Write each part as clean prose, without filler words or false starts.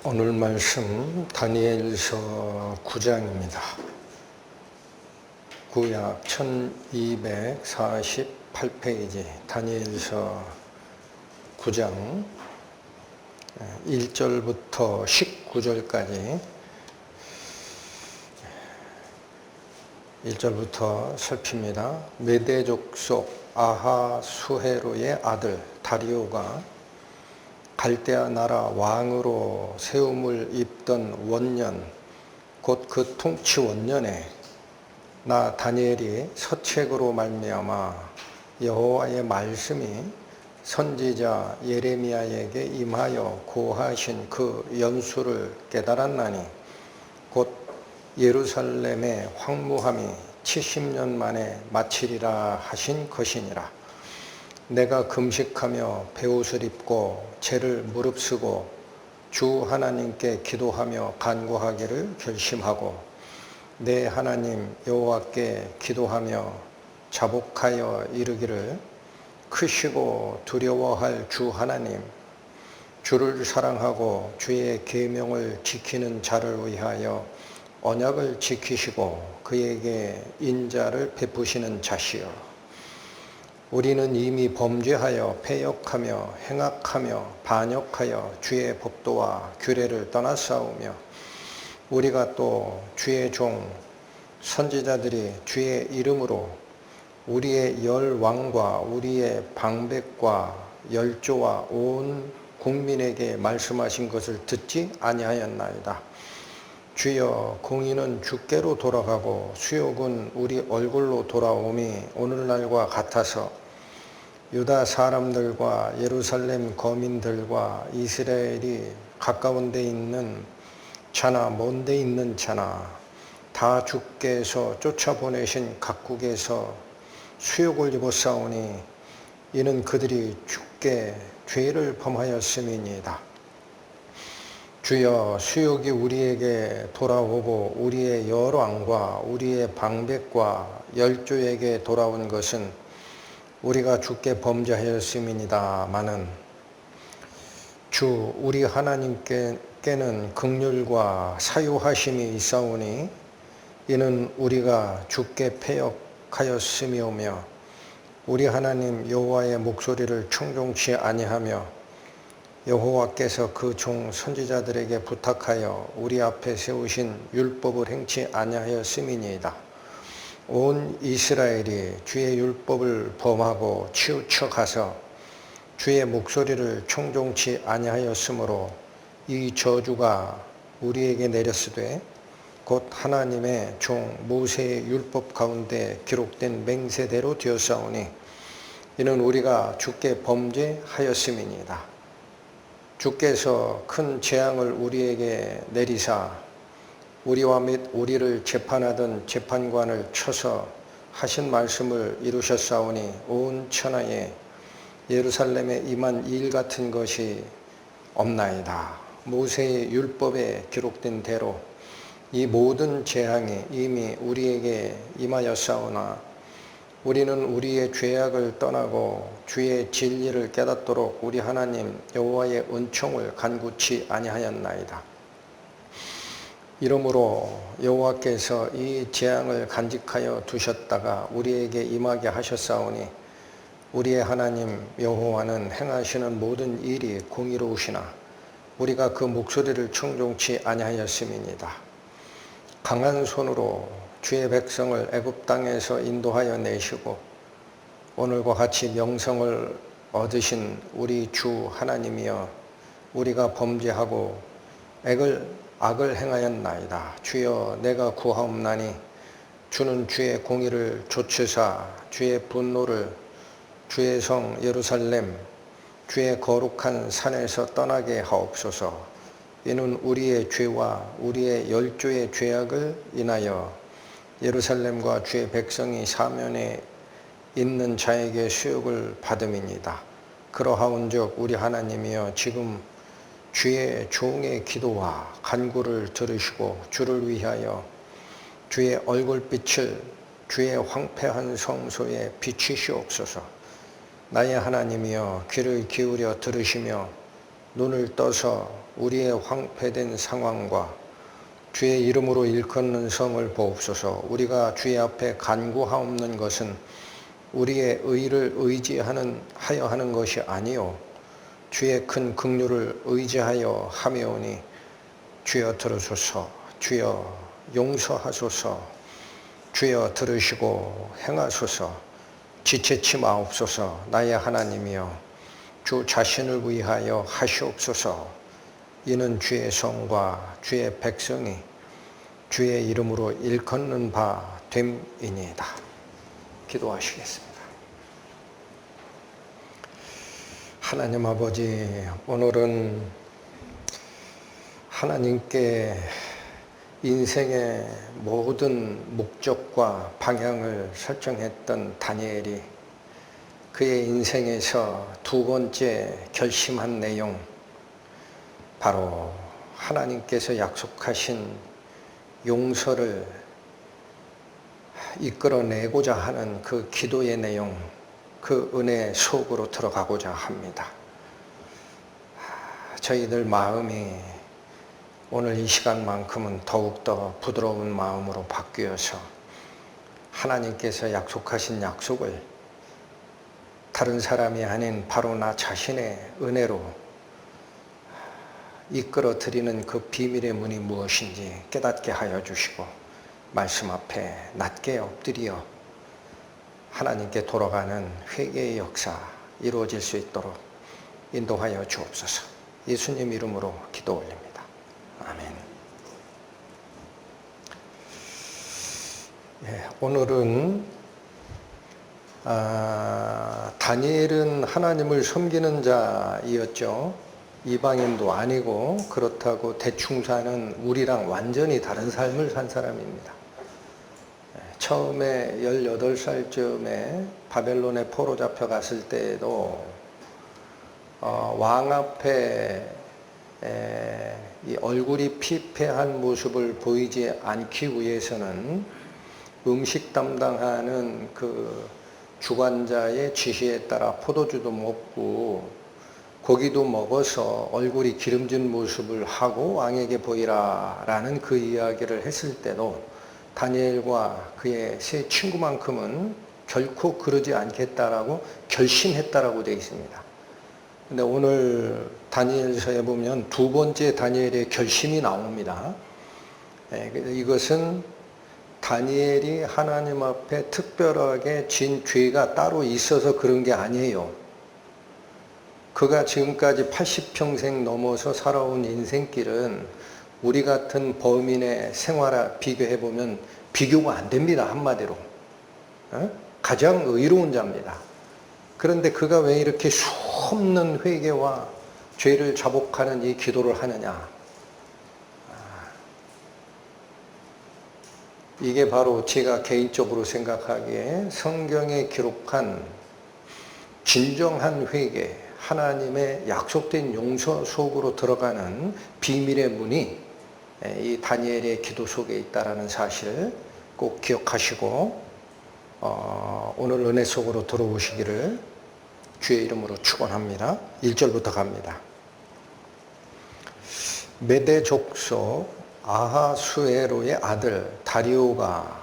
오늘 말씀 다니엘서 9장입니다. 구약 1248페이지 다니엘서 9장 1절부터 19절까지 1절부터 살핍니다. 메대 족속 아하수헤로의 아들 다리오가 갈대아 나라 왕으로 세움을 입던 원년, 곧 그 통치 원년에 나 다니엘이 서책으로 말미암아 여호와의 말씀이 선지자 예레미야에게 임하여 고하신 그 연수를 깨달았나니 곧 예루살렘의 황무함이 70년 만에 마치리라 하신 것이니라. 내가 금식하며 베옷을 입고 죄를 무릅쓰고 주 하나님께 기도하며 간구하기를 결심하고 내 하나님 여호와께 기도하며 자복하여 이르기를 크시고 두려워할 주 하나님, 주를 사랑하고 주의 계명을 지키는 자를 위하여 언약을 지키시고 그에게 인자를 베푸시는 자시여, 우리는 이미 범죄하여 패역하며 행악하며 반역하여 주의 법도와 규례를 떠나싸우며 우리가 또 주의 종 선지자들이 주의 이름으로 우리의 열왕과 우리의 방백과 열조와 온 국민에게 말씀하신 것을 듣지 아니하였나이다. 주여, 공의는 주께로 돌아가고 수욕은 우리 얼굴로 돌아옴이 오늘날과 같아서 유다 사람들과 예루살렘 거민들과 이스라엘이 가까운 데 있는 자나 먼 데 있는 자나 다 주께서 쫓아보내신 각국에서 수욕을 입었사오니 이는 그들이 주께 죄를 범하였음이니이다. 주여, 수욕이 우리에게 돌아오고 우리의 열왕과 우리의 방백과 열조에게 돌아온 것은 우리가 주께 범죄하였음이니다마는 주 우리 하나님께는 긍휼과 사유하심이 있사오니 이는 우리가 주께 패역하였음이오며 우리 하나님 여호와의 목소리를 청종치 아니하며 여호와께서 그 종 선지자들에게 부탁하여 우리 앞에 세우신 율법을 행치 아니하였음이니이다. 온 이스라엘이 주의 율법을 범하고 치우쳐 가서 주의 목소리를 청종치 아니하였으므로 이 저주가 우리에게 내렸으되 곧 하나님의 종 모세의 율법 가운데 기록된 맹세대로 되었사오니 이는 우리가 주께 범죄하였음이니이다. 주께서 큰 재앙을 우리에게 내리사 우리와 및 우리를 재판하던 재판관을 쳐서 하신 말씀을 이루셨사오니 온 천하에 예루살렘에 임한 일 같은 것이 없나이다. 모세의 율법에 기록된 대로 이 모든 재앙이 이미 우리에게 임하였사오나 우리는 우리의 죄악을 떠나고 주의 진리를 깨닫도록 우리 하나님 여호와의 은총을 간구치 아니하였나이다. 이러므로 여호와께서 이 재앙을 간직하여 두셨다가 우리에게 임하게 하셨사오니 우리의 하나님 여호와는 행하시는 모든 일이 공의로우시나 우리가 그 목소리를 청종치 아니하였음이니이다. 강한 손으로 주의 백성을 애굽 땅에서 인도하여 내시고 오늘과 같이 명성을 얻으신 우리 주 하나님이여, 우리가 범죄하고 악을 행하였나이다. 주여, 내가 구하옵나니 주는 주의 공의를 좇으사 주의 분노를 주의 성 예루살렘 주의 거룩한 산에서 떠나게 하옵소서. 이는 우리의 죄와 우리의 열조의 죄악을 인하여 예루살렘과 주의 백성이 사면에 있는 자에게 수욕을 받음이니이다. 그러하온즉 우리 하나님이여, 지금 주의 종의 기도와 간구를 들으시고 주를 위하여 주의 얼굴빛을 주의 황폐한 성소에 비추시옵소서. 나의 하나님이여, 귀를 기울여 들으시며 눈을 떠서 우리의 황폐된 상황과 주의 이름으로 일컫는 성을 보옵소서. 우리가 주의 앞에 간구하옵는 것은 우리의 의를 하여 하는 것이 아니요 주의 큰 긍휼을 의지하여 하며오니 주여 들으소서. 주여 용서하소서. 주여 들으시고 행하소서. 지체치 마옵소서. 나의 하나님이여 주 자신을 위하여 하시옵소서. 이는 주의 성과 주의 백성이 주의 이름으로 일컫는 바 됨이니이다. 기도하시겠습니다. 하나님 아버지, 오늘은 하나님께 인생의 모든 목적과 방향을 설정했던 다니엘이 그의 인생에서 두 번째 결심한 내용, 바로 하나님께서 약속하신 용서를 이끌어내고자 하는 그 기도의 내용, 그 은혜 속으로 들어가고자 합니다. 저희들 마음이 오늘 이 시간만큼은 더욱더 부드러운 마음으로 바뀌어서 하나님께서 약속하신 약속을 다른 사람이 아닌 바로 나 자신의 은혜로 이끌어 드리는 그 비밀의 문이 무엇인지 깨닫게 하여 주시고 말씀 앞에 낮게 엎드려 하나님께 돌아가는 회개의 역사 이루어질 수 있도록 인도하여 주옵소서. 예수님 이름으로 기도 올립니다. 아멘. 오늘은 다니엘은 하나님을 섬기는 자이었죠. 이방인도 아니고 그렇다고 대충 사는 우리랑 완전히 다른 삶을 산 사람입니다. 처음에 18살쯤에 바벨론에 포로 잡혀갔을 때에도 왕 앞에 이 얼굴이 피폐한 모습을 보이지 않기 위해서는 음식 담당하는 그 주관자의 지시에 따라 포도주도 먹고 고기도 먹어서 얼굴이 기름진 모습을 하고 왕에게 보이라 라는 그 이야기를 했을 때도 다니엘과 그의 세 친구만큼은 결코 그러지 않겠다라고 결심했다라고 되어 있습니다. 근데 오늘 다니엘서에 보면 두 번째 다니엘의 결심이 나옵니다. 이것은 다니엘이 하나님 앞에 특별하게 진 죄가 따로 있어서 그런 게 아니에요. 그가 지금까지 80평생 넘어서 살아온 인생길은 우리 같은 범인의 생활에 비교해보면 비교가 안 됩니다. 한마디로. 가장 의로운 자입니다. 그런데 그가 왜 이렇게 수없는 회개와 죄를 자복하는 이 기도를 하느냐. 이게 바로 제가 개인적으로 생각하기에 성경에 기록한 진정한 회개, 하나님의 약속된 용서 속으로 들어가는 비밀의 문이 이 다니엘의 기도 속에 있다는 사실을 꼭 기억하시고 오늘 은혜 속으로 들어오시기를 주의 이름으로 축원합니다. 1절부터 갑니다. 메대 족속 아하수에로의 아들 다리오가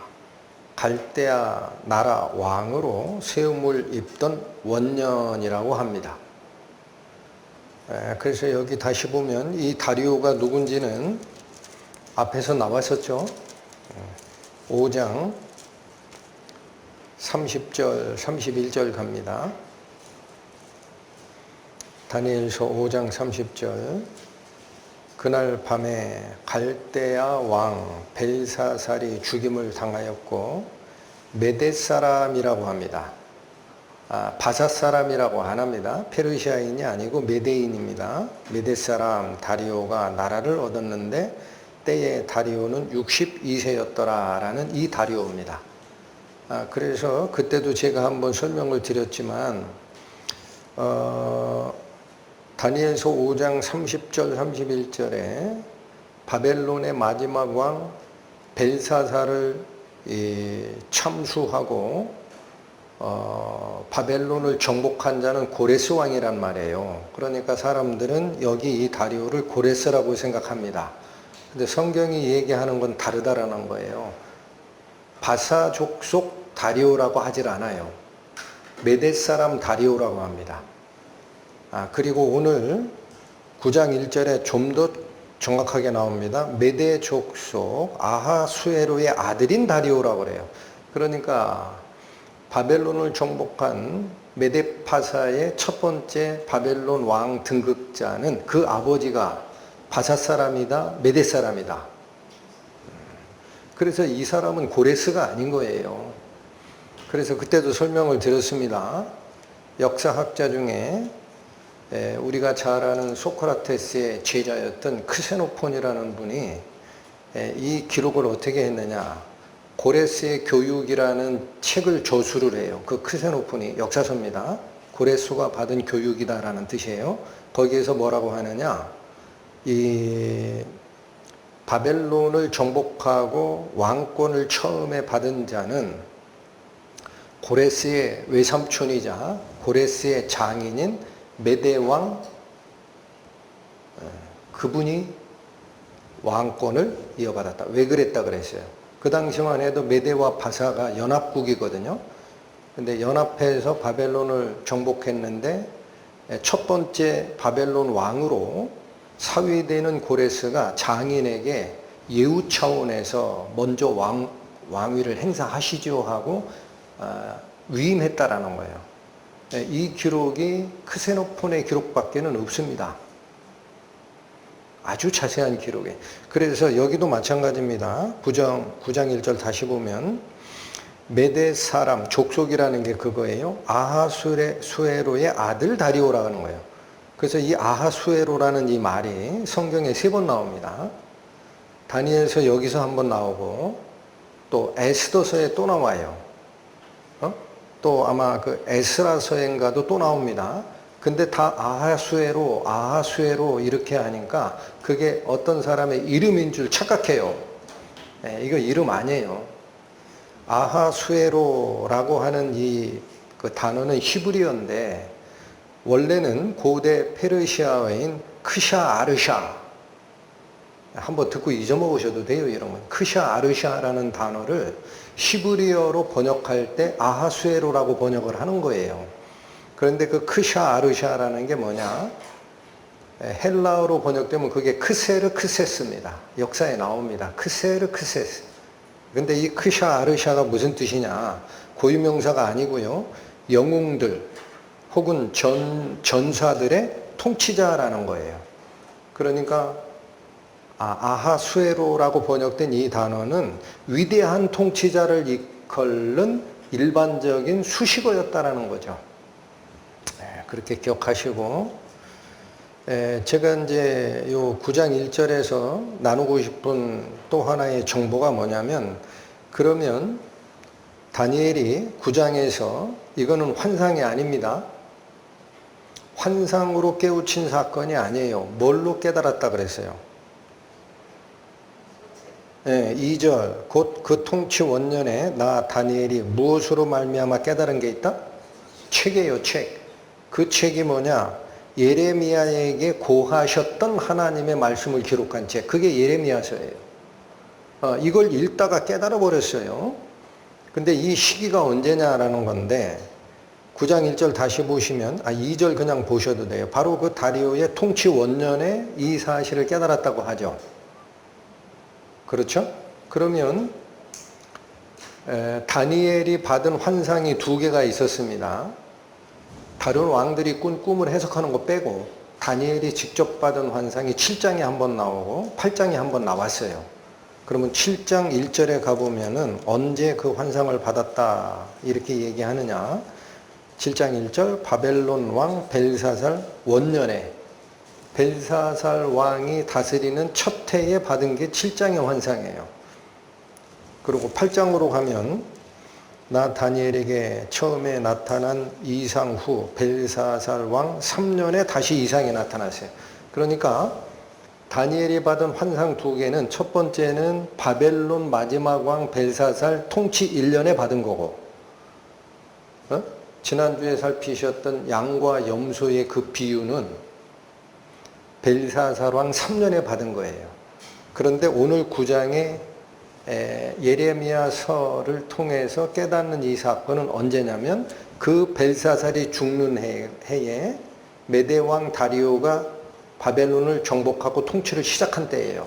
갈대아 나라 왕으로 세움을 입던 원년이라고 합니다. 그래서 여기 다시 보면 이 다리오가 누군지는 앞에서 나왔었죠. 5장 30절 31절 갑니다. 다니엘서 5장 30절. 그날 밤에 갈대아 왕 벨사살이 죽임을 당하였고 메대 사람이라고 합니다. 바사 사람이라고 안 합니다. 페르시아인이 아니고 메대인입니다. 메대 사람 다리오가 나라를 얻었는데 때에 다리오는 62세였더라 라는 이 다리오입니다. 그래서 그때도 제가 한번 설명을 드렸지만 다니엘서 5장 30절 31절에 바벨론의 마지막 왕 벨사살을 참수하고 바벨론을 정복한 자는 고레스 왕이란 말이에요. 그러니까 사람들은 여기 이 다리오를 고레스라고 생각합니다. 근데 성경이 얘기하는 건 다르다라는 거예요. 바사족 속 다리오라고 하질 않아요. 메대 사람 다리오라고 합니다. 그리고 오늘 9장 1절에 좀 더 정확하게 나옵니다. 메대 족속 아하수에로의 아들인 다리오라고 그래요. 그러니까 바벨론을 정복한 메데파사의 첫 번째 바벨론 왕 등극자는 그 아버지가 바사 사람이다, 메데 사람이다. 그래서 이 사람은 고레스가 아닌 거예요. 그래서 그때도 설명을 드렸습니다. 역사학자 중에 우리가 잘 아는 소크라테스의 제자였던 크세노폰이라는 분이 이 기록을 어떻게 했느냐. 고레스의 교육이라는 책을 저술을 해요. 그 크세노폰이 역사서입니다. 고레스가 받은 교육이다라는 뜻이에요. 거기에서 뭐라고 하느냐. 이 바벨론을 정복하고 왕권을 처음에 받은 자는 고레스의 외삼촌이자 고레스의 장인인 메대왕, 그분이 왕권을 이어받았다. 왜 그랬다 그랬어요? 그 당시만 해도 메대와 바사가 연합국이거든요. 근데 연합해서 바벨론을 정복했는데 첫 번째 바벨론 왕으로 사위되는 고레스가 장인에게 예우 차원에서 먼저 왕위를 행사하시죠 하고 위임했다라는 거예요. 이 기록이 크세노폰의 기록밖에는 없습니다. 아주 자세한 기록에. 그래서 여기도 마찬가지입니다. 9장 1절 다시 보면 메대 사람 족속이라는 게 그거예요. 아하수에로의 아들 다리오라고 하는 거예요. 그래서 이 아하수에로라는 이 말이 성경에 3번 나옵니다. 다니엘서 여기서 한번 나오고 또 에스더서에 또 나와요. 또 아마 그 에스라서인가도 또 나옵니다. 근데 다 아하수에로 이렇게 하니까 그게 어떤 사람의 이름인 줄 착각해요. 이거 이름 아니에요. 아하수에로라고 하는 그 단어는 히브리어인데 원래는 고대 페르시아어인 크샤 아르샤, 한번 듣고 잊어먹으셔도 돼요, 여러분. 크샤 아르샤라는 단어를 히브리어로 번역할 때 아하수에로라고 번역을 하는 거예요. 그런데 그 크샤 아르샤라는 게 뭐냐? 헬라어로 번역되면 그게 크세르크세스입니다. 역사에 나옵니다. 크세르크세스. 근데 이 크샤 아르샤가 무슨 뜻이냐? 고유명사가 아니고요. 영웅들 혹은 전사들의 통치자라는 거예요. 그러니까 아하수에로라고 번역된 이 단어는 위대한 통치자를 이끌는 일반적인 수식어였다라는 거죠. 그렇게 기억하시고, 제가 이제 요 9장 1절에서 나누고 싶은 또 하나의 정보가 뭐냐면, 그러면 다니엘이 9장에서 이거는 환상이 아닙니다. 환상으로 깨우친 사건이 아니에요. 뭘로 깨달았다 그랬어요? 2절 곧 그 통치 원년에 나 다니엘이 무엇으로 말미암아 깨달은 게 있다? 책이에요. 책. 그 책이 뭐냐? 예레미야에게 고하셨던 하나님의 말씀을 기록한 책. 그게 예레미야서예요. 이걸 읽다가 깨달아 버렸어요. 근데 이 시기가 언제냐라는 건데 9장 1절 다시 보시면 2절 그냥 보셔도 돼요. 바로 그 다리오의 통치 원년에 이 사실을 깨달았다고 하죠. 그렇죠? 그러면 다니엘이 받은 환상이 2개가 있었습니다. 다른 왕들이 꾼 꿈을 해석하는 거 빼고 다니엘이 직접 받은 환상이 7장에 한번 나오고 8장에 한번 나왔어요. 그러면 7장 1절에 가보면은 언제 그 환상을 받았다 이렇게 얘기하느냐. 7장 1절 바벨론 왕 벨사살 원년에 벨사살 왕이 다스리는 첫 해에 받은 게 7장의 환상이에요. 그리고 8장으로 가면 나 다니엘에게 처음에 나타난 이상 후 벨사살 왕 3년에 다시 이상이 나타났어요. 그러니까 다니엘이 받은 환상 2개는 첫 번째는 바벨론 마지막 왕 벨사살 통치 1년에 받은 거고 지난주에 살피셨던 양과 염소의 그 비유는 벨사살 왕 3년에 받은 거예요. 그런데 오늘 9장에 예레미야서를 통해서 깨닫는 이 사건은 언제냐면 그 벨사살이 죽는 해에 메대왕 다리오가 바벨론을 정복하고 통치를 시작한 때예요.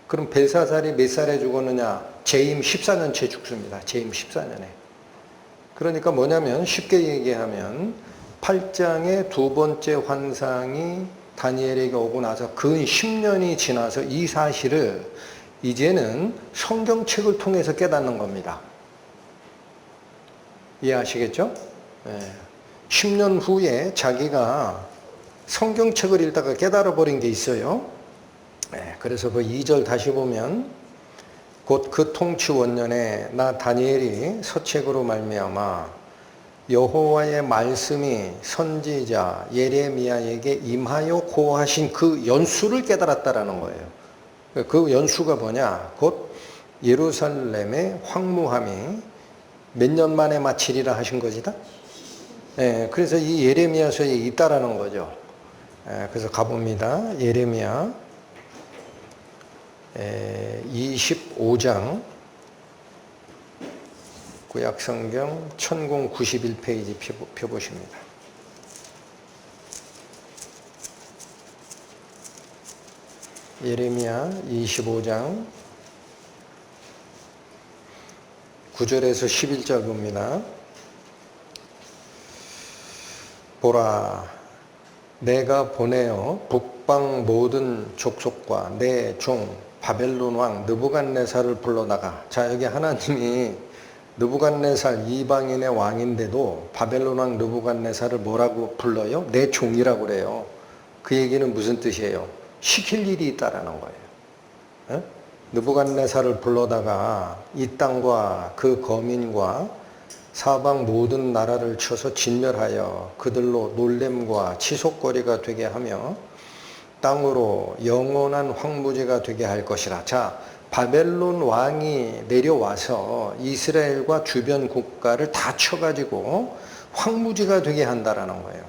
그럼 벨사살이 몇 살에 죽었느냐? 재임 14년째 죽습니다. 재임 14년에. 그러니까 뭐냐면 쉽게 얘기하면 8장의 두 번째 환상이 다니엘에게 오고 나서 근 10년이 지나서 이 사실을 이제는 성경책을 통해서 깨닫는 겁니다. 이해하시겠죠? 10년 후에 자기가 성경책을 읽다가 깨달아 버린 게 있어요. 그래서 그 2절 다시 보면 곧 그 통치 원년에 나 다니엘이 서책으로 말미암아 여호와의 말씀이 선지자 예레미야에게 임하여 고하신 그 연수를 깨달았다라는 거예요. 그 연수가 뭐냐? 곧 예루살렘의 황무함이 몇 년 만에 마치리라 하신 것이다. 그래서 이 예레미야서에 있다라는 거죠. 그래서 가봅니다. 예레미야 25장 구약성경 1091페이지 펴보십니다. 예레미야 25장 9절에서 11절 봅니다. 보라, 내가 보내어 북방 모든 족속과 내 종 바벨론 왕 느부갓네살을 불러다가, 자 여기 하나님이 느부갓네살 이방인의 왕인데도 바벨론 왕 느부갓네살을 뭐라고 불러요? 내 종이라고 그래요. 그 얘기는 무슨 뜻이에요? 시킬 일이 있다라는 거예요. 느부갓네살을 불러다가 이 땅과 그 거민과 사방 모든 나라를 쳐서 진멸하여 그들로 놀램과 치솟거리가 되게 하며 땅으로 영원한 황무지가 되게 할 것이라. 자, 바벨론 왕이 내려와서 이스라엘과 주변 국가를 다 쳐가지고 황무지가 되게 한다라는 거예요.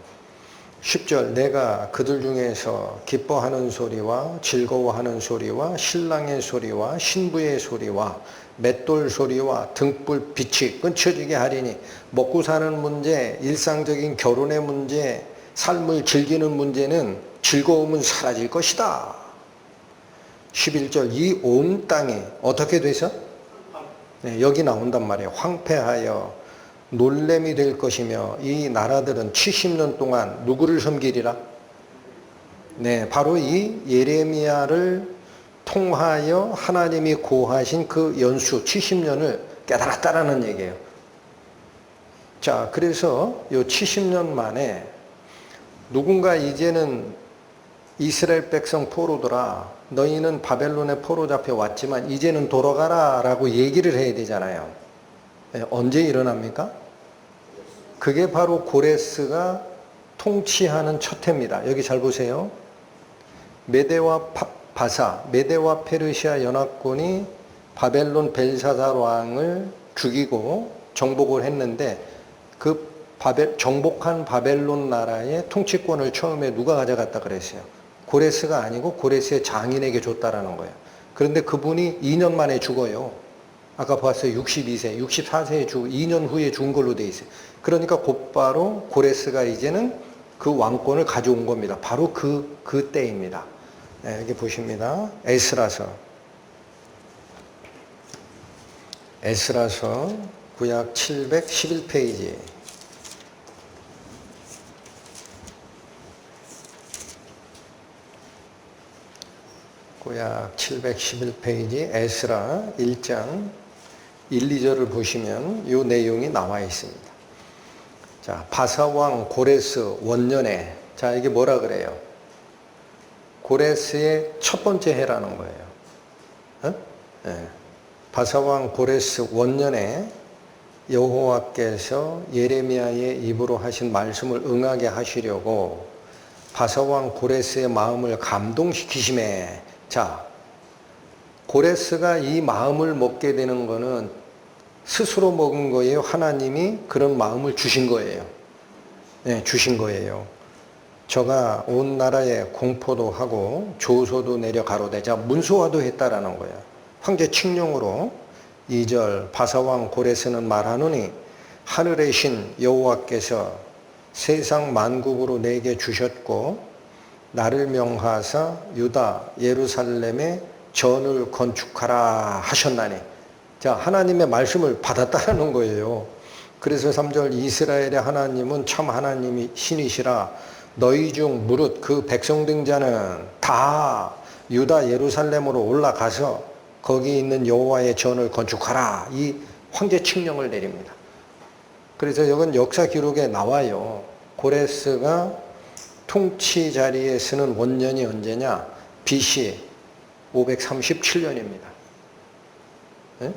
10절, 내가 그들 중에서 기뻐하는 소리와 즐거워하는 소리와 신랑의 소리와 신부의 소리와 맷돌 소리와 등불 빛이 끊쳐지게 하리니, 먹고 사는 문제, 일상적인 결혼의 문제, 삶을 즐기는 문제는 즐거움은 사라질 것이다. 11절, 이 온 땅이 어떻게 돼서? 여기 나온단 말이에요. 황폐하여 놀램이 될 것이며 이 나라들은 70년 동안 누구를 섬기리라? 바로 이 예레미야를 통하여 하나님이 고하신 그 연수 70년을 깨달았다라는 얘기예요. 자, 그래서 이 70년 만에 누군가 이제는 이스라엘 백성 포로들아, 너희는 바벨론의 포로 잡혀왔지만 이제는 돌아가라 라고 얘기를 해야 되잖아요. 언제 일어납니까? 그게 바로 고레스가 통치하는 첫 해입니다. 여기 잘 보세요. 메대와 바사, 메대와 페르시아 연합군이 바벨론 벨사살 왕을 죽이고 정복을 했는데, 그 정복한 바벨론 나라의 통치권을 처음에 누가 가져갔다 그랬어요? 고레스가 아니고 고레스의 장인에게 줬다라는 거예요. 그런데 그분이 2년 만에 죽어요. 아까 봤어요. 62세, 64세에 죽고 2년 후에 죽은 걸로 돼 있어요. 그러니까 곧바로 고레스가 이제는 그 왕권을 가져온 겁니다. 바로 그 때입니다. 여기 보십니다. 에스라서 구약 711페이지. 구약 711페이지 에스라 1장 1, 2절을 보시면 이 내용이 나와 있습니다. 자, 바사왕 고레스 원년에, 자 이게 뭐라 그래요? 고레스의 첫 번째 해라는 거예요. 바사왕 고레스 원년에 여호와께서 예레미야의 입으로 하신 말씀을 응하게 하시려고 바사왕 고레스의 마음을 감동시키심에, 자, 고레스가 이 마음을 먹게 되는 거는 스스로 먹은 거예요? 하나님이 그런 마음을 주신 거예요? 네, 주신 거예요. 저가 온 나라에 공포도 하고 조소도 내려 가로되자 문수화도 했다라는 거야. 황제 칙령으로 2절 바사왕 고레스는 말하노니 하늘의 신 여호와께서 세상 만국으로 내게 주셨고 나를 명하사 유다 예루살렘에 전을 건축하라 하셨나니. 자, 하나님의 말씀을 받았다라는 거예요. 그래서 3절 이스라엘의 하나님은 참 하나님이 신이시라. 너희 중 무릇 그 백성 된 자는 다 유다 예루살렘으로 올라가서 거기 있는 여호와의 전을 건축하라. 이 황제 칙령을 내립니다. 그래서 이건 역사 기록에 나와요. 고레스가 통치 자리에 서는 원년이 언제냐? BC 537년입니다. 네?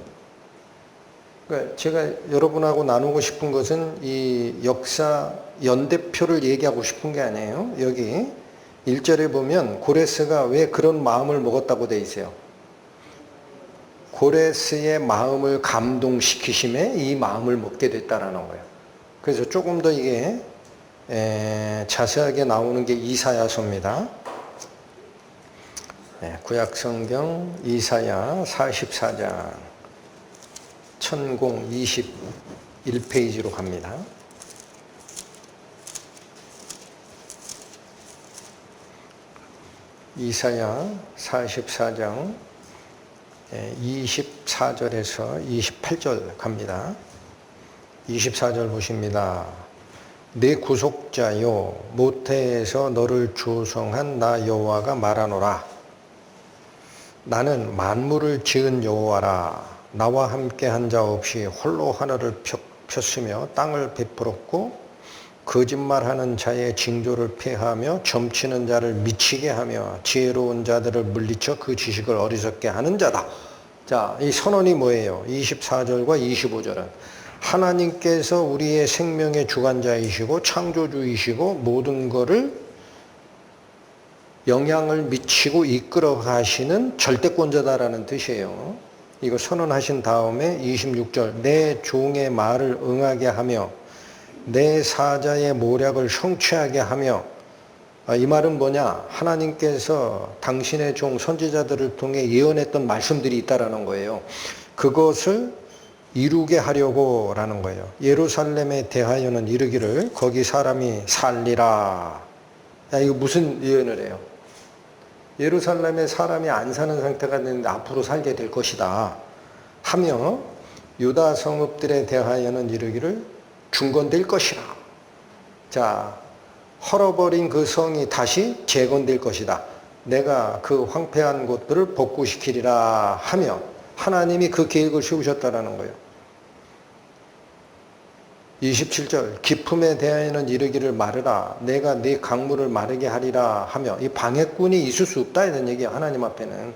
그러니까 제가 여러분하고 나누고 싶은 것은 이 역사 연대표를 얘기하고 싶은 게 아니에요. 여기 1절에 보면 고레스가 왜 그런 마음을 먹었다고 돼 있어요. 고레스의 마음을 감동시키심에 이 마음을 먹게 됐다라는 거예요. 그래서 조금 더 이게 자세하게 나오는 게 이사야서입니다. 구약성경 이사야 44장 천공 21페이지로 갑니다. 이사야 44장 24절에서 28절 갑니다. 24절 보십니다. 내 구속자요 모태에서 너를 조성한 나 여호와가 말하노라. 나는 만물을 지은 여호와라. 나와 함께 한 자 없이 홀로 하늘을 폈으며 땅을 베풀었고 거짓말하는 자의 징조를 폐하며 점치는 자를 미치게 하며 지혜로운 자들을 물리쳐 그 지식을 어리석게 하는 자다. 자, 이 선언이 뭐예요? 24절과 25절은 하나님께서 우리의 생명의 주관자이시고 창조주이시고 모든 것을 영향을 미치고 이끌어 가시는 절대권자다라는 뜻이에요. 이거 선언하신 다음에 26절 내 종의 말을 응하게 하며 내 사자의 모략을 성취하게 하며. 이 말은 뭐냐? 하나님께서 당신의 종 선지자들을 통해 예언했던 말씀들이 있다라는 거예요. 그것을 이루게 하려고 라는 거예요. 예루살렘에 대하여는 이르기를 거기 사람이 살리라. 야, 이거 무슨 예언을 해요? 예루살렘에 사람이 안 사는 상태가 됐는데 앞으로 살게 될 것이다 하며 유다 성읍들에 대하여는 이르기를 중건될 것이라. 자, 헐어버린 그 성이 다시 재건될 것이다. 내가 그 황폐한 곳들을 복구시키리라 하며 하나님이 그 계획을 세우셨다라는 거예요. 27절 기품에 대하여는 이르기를 마르라. 내가 네 강물을 마르게 하리라 하며. 이 방해꾼이 있을 수 없다 이런 얘기야. 하나님 앞에는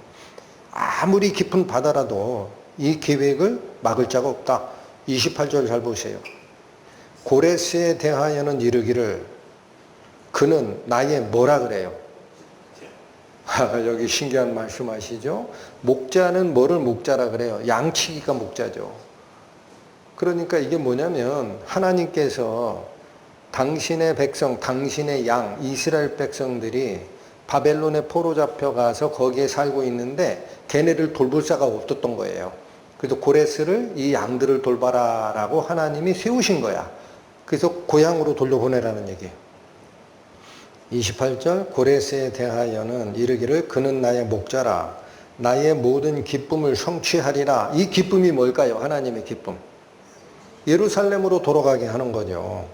아무리 깊은 바다라도 이 계획을 막을 자가 없다. 28절 잘 보세요. 고레스에 대하여는 이르기를 그는 나의 뭐라 그래요? 여기 신기한 말씀하시죠. 목자는 뭐를 목자라 그래요? 양치기가 목자죠. 그러니까 이게 뭐냐면 하나님께서 당신의 백성, 당신의 양, 이스라엘 백성들이 바벨론에 포로 잡혀가서 거기에 살고 있는데 걔네를 돌볼 자가 없었던 거예요. 그래서 고레스를 이 양들을 돌봐라 라고 하나님이 세우신 거야. 그래서 고향으로 돌려보내라는 얘기예요. 28절 고레스에 대하여는 이르기를 그는 나의 목자라. 나의 모든 기쁨을 성취하리라. 이 기쁨이 뭘까요? 하나님의 기쁨. 예루살렘으로 돌아가게 하는 거죠.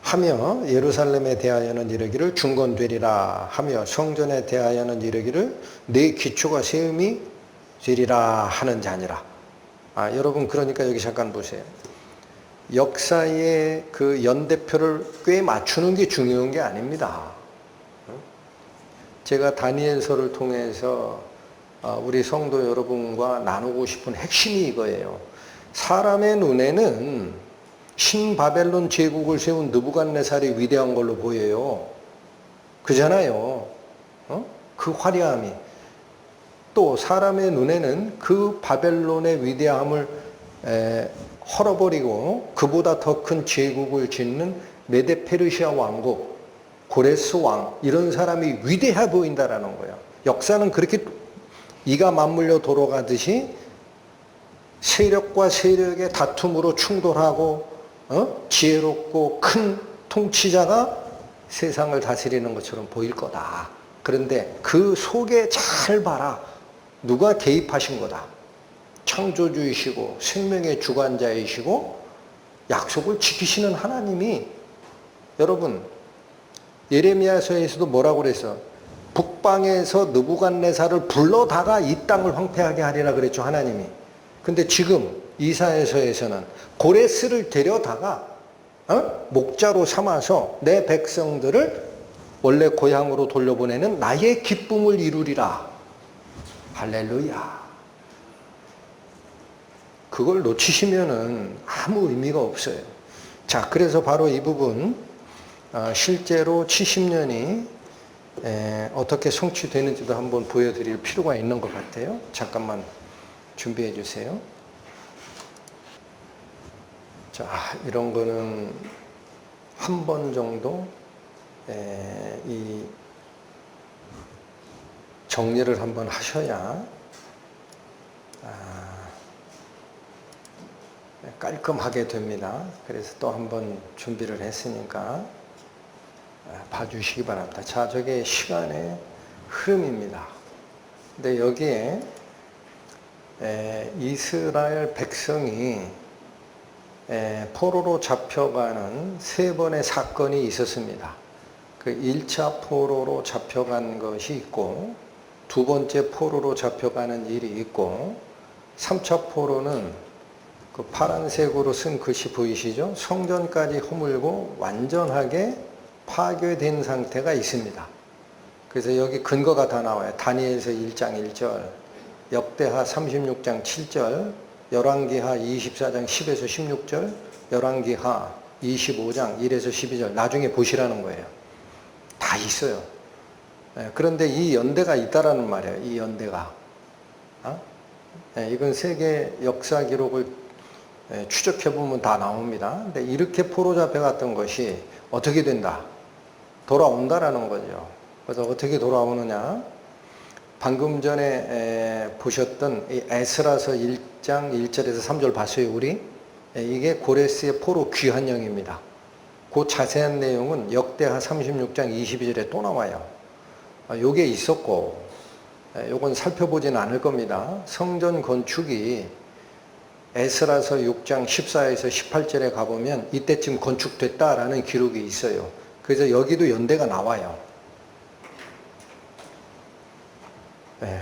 하며 예루살렘에 대하여는 이르기를 중건되리라 하며 성전에 대하여는 이르기를 내 기초가 세움이 되리라 하는 자니라. 여러분 그러니까 여기 잠깐 보세요. 역사의 그 연대표를 꽤 맞추는 게 중요한 게 아닙니다. 제가 다니엘서를 통해서 우리 성도 여러분과 나누고 싶은 핵심이 이거예요. 사람의 눈에는 신바벨론 제국을 세운 느부갓네살이 위대한 걸로 보여요. 그잖아요. 그 화려함이. 또 사람의 눈에는 그 바벨론의 위대함을 헐어버리고 그보다 더 큰 제국을 짓는 메데 페르시아 왕국, 고레스 왕, 이런 사람이 위대해 보인다라는 거예요. 역사는 그렇게 이가 맞물려 돌아가듯이 세력과 세력의 다툼으로 충돌하고 지혜롭고 큰 통치자가 세상을 다스리는 것처럼 보일 거다. 그런데 그 속에 잘 봐라. 누가 개입하신 거다. 창조주이시고 생명의 주관자이시고 약속을 지키시는 하나님이, 여러분 예레미야서에서도 뭐라고 그랬어? 북방에서 느부갓네살을 불러다가 이 땅을 황폐하게 하리라 그랬죠, 하나님이. 근데 지금 이사야서에서는 고레스를 데려다가 목자로 삼아서 내 백성들을 원래 고향으로 돌려보내는 나의 기쁨을 이루리라. 할렐루야. 그걸 놓치시면은 아무 의미가 없어요. 자, 그래서 바로 이 부분, 실제로 70년이 어떻게 성취되는지도 한번 보여드릴 필요가 있는 것 같아요. 잠깐만 준비해 주세요. 자, 이런 거는 한 번 정도 이 정리를 한번 하셔야 깔끔하게 됩니다. 그래서 또 한번 준비를 했으니까 봐주시기 바랍니다. 자, 저게 시간의 흐름입니다. 근데 여기에 이스라엘 백성이 포로로 잡혀가는 3번의 사건이 있었습니다. 그 1차 포로로 잡혀간 것이 있고, 2번째 포로로 잡혀가는 일이 있고, 3차 포로는 그 파란색으로 쓴 글씨 보이시죠? 성전까지 허물고 완전하게 파괴된 상태가 있습니다. 그래서 여기 근거가 다 나와요. 다니엘서 1장 1절, 역대하 36장 7절, 열왕기하 24장 10에서 16절, 열왕기하 25장 1에서 12절. 나중에 보시라는 거예요. 다 있어요. 그런데 이 연대가 있다라는 말이에요. 이 연대가. 이건 세계 역사 기록을 추적해보면 다 나옵니다. 근데 이렇게 포로 잡혀갔던 것이 어떻게 된다? 돌아온다라는 거죠. 그래서 어떻게 돌아오느냐? 방금 전에 보셨던 이 에스라서 1장 1절에서 3절 봤어요, 우리? 이게 고레스의 포로 귀환령입니다. 그 자세한 내용은 역대하 36장 22절에 또 나와요. 요게 있었고, 요건 살펴보진 않을 겁니다. 성전 건축이 에스라서 6장 14에서 18절에 가보면 이때쯤 건축됐다라는 기록이 있어요. 그래서 여기도 연대가 나와요.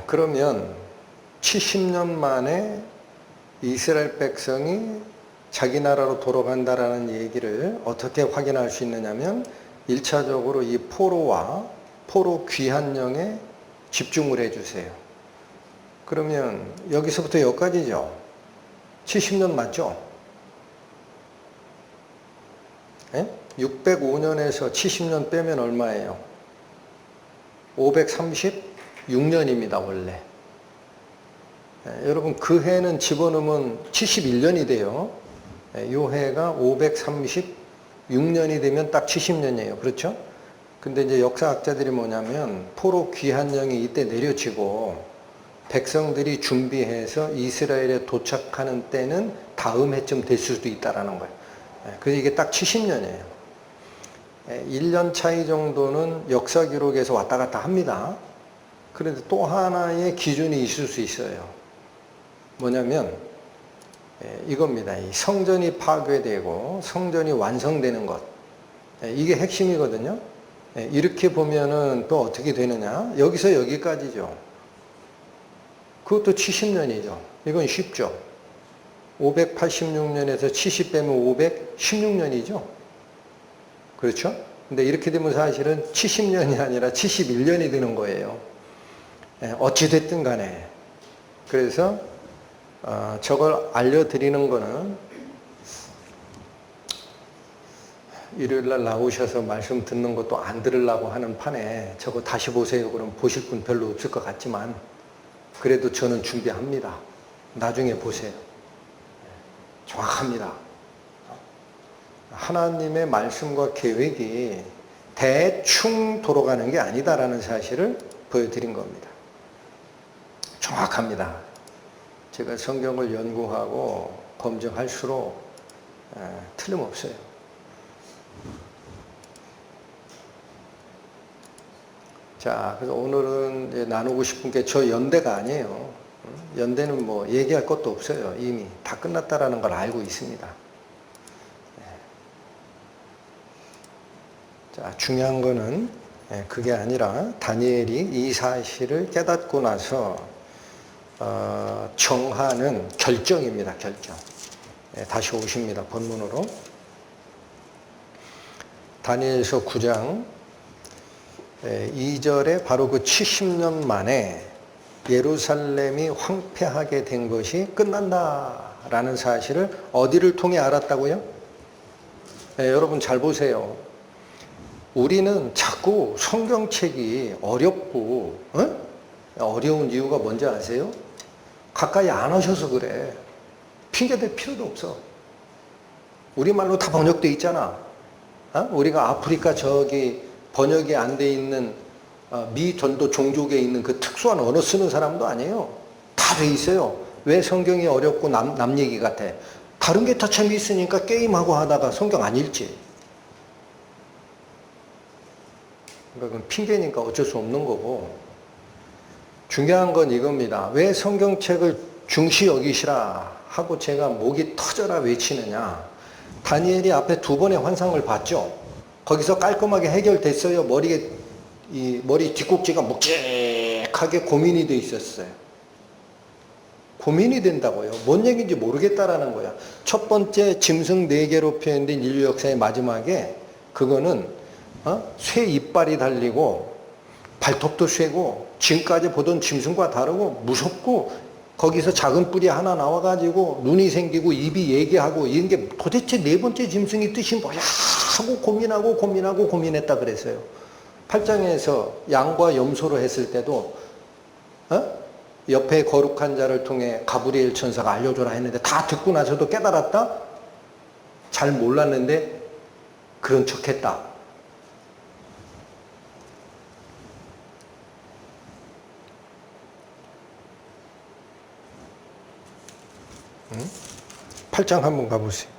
그러면 70년 만에 이스라엘 백성이 자기 나라로 돌아간다라는 얘기를 어떻게 확인할 수 있느냐면 1차적으로 이 포로와 포로 귀환령에 집중을 해주세요. 그러면 여기서부터 여기까지죠. 70년 맞죠? 605년에서 70년 빼면 얼마예요? 536년입니다, 원래. 여러분, 그 해는 집어넣으면 71년이 돼요. 요 해가 536년이 되면 딱 70년이에요. 그렇죠? 근데 이제 역사학자들이 뭐냐면, 포로 귀환령이 이때 내려지고, 백성들이 준비해서 이스라엘에 도착하는 때는 다음 해쯤 될 수도 있다라는 거예요. 그래서 이게 딱 70년이에요. 1년 차이 정도는 역사 기록에서 왔다 갔다 합니다. 그런데 또 하나의 기준이 있을 수 있어요. 뭐냐면 이겁니다. 이 성전이 파괴되고 성전이 완성되는 것. 이게 핵심이거든요. 이렇게 보면은 또 어떻게 되느냐? 여기서 여기까지죠. 그것도 70년이죠. 이건 쉽죠. 586년에서 70 빼면 516년이죠. 그렇죠? 근데 이렇게 되면 사실은 70년이 아니라 71년이 되는 거예요. 어찌됐든 간에. 그래서 저걸 알려드리는 거는 일요일날 나오셔서 말씀 듣는 것도 안 들으려고 하는 판에 저거 다시 보세요. 그럼 보실 분 별로 없을 것 같지만 그래도 저는 준비합니다. 나중에 보세요. 정확합니다. 하나님의 말씀과 계획이 대충 돌아가는 게 아니다라는 사실을 보여드린 겁니다. 정확합니다. 제가 성경을 연구하고 검증할수록 틀림없어요. 자, 그래서 오늘은 이제 나누고 싶은 게 저 연대가 아니에요. 연대는 뭐 얘기할 것도 없어요. 이미 다 끝났다라는 걸 알고 있습니다. 자, 중요한 거는 그게 아니라 다니엘이 이 사실을 깨닫고 나서 정하는 결정입니다. 결정. 다시 오십니다. 본문으로. 다니엘서 9장 2절에 바로 그 70년 만에 예루살렘이 황폐하게 된 것이 끝난다라는 사실을 어디를 통해 알았다고요? 여러분 잘 보세요. 우리는 자꾸 성경책이 어렵고 어려운 이유가 뭔지 아세요? 가까이 안 하셔서 그래. 핑계댈 필요도 없어. 우리말로 다 번역돼 있잖아. 우리가 아프리카 저기 번역이 안 돼 있는 미 전도 종족에 있는 그 특수한 언어 쓰는 사람도 아니에요. 다 돼 있어요. 왜 성경이 어렵고 남 얘기 같아? 다른 게 더 재미있으니까 게임하고 하다가 성경 안 읽지. 그러니까 그건 핑계니까 어쩔 수 없는 거고, 중요한 건 이겁니다. 왜 성경책을 중시 여기시라 하고 제가 목이 터져라 외치느냐. 다니엘이 앞에 두 번의 환상을 봤죠. 거기서 깔끔하게 해결됐어요. 머리 뒷꼭지가 묵직하게 고민이 돼 있었어요. 고민이 된다고요. 뭔 얘기인지 모르겠다라는 거야. 첫 번째 짐승 4개로 표현된 인류 역사의 마지막에 그거는 쇠 이빨이 달리고 발톱도 쇠고 지금까지 보던 짐승과 다르고 무섭고 거기서 작은 뿔이 하나 나와가지고 눈이 생기고 입이 얘기하고 이런 게 도대체 4번째 짐승의 뜻이 뭐야 하고 고민했다 그랬어요. 8장에서 양과 염소로 했을 때도 옆에 거룩한 자를 통해 가브리엘 천사가 알려줘라 했는데 다 듣고 나서도 깨달았다? 잘 몰랐는데 그런 척했다. 응? 8장 한번 가보세요.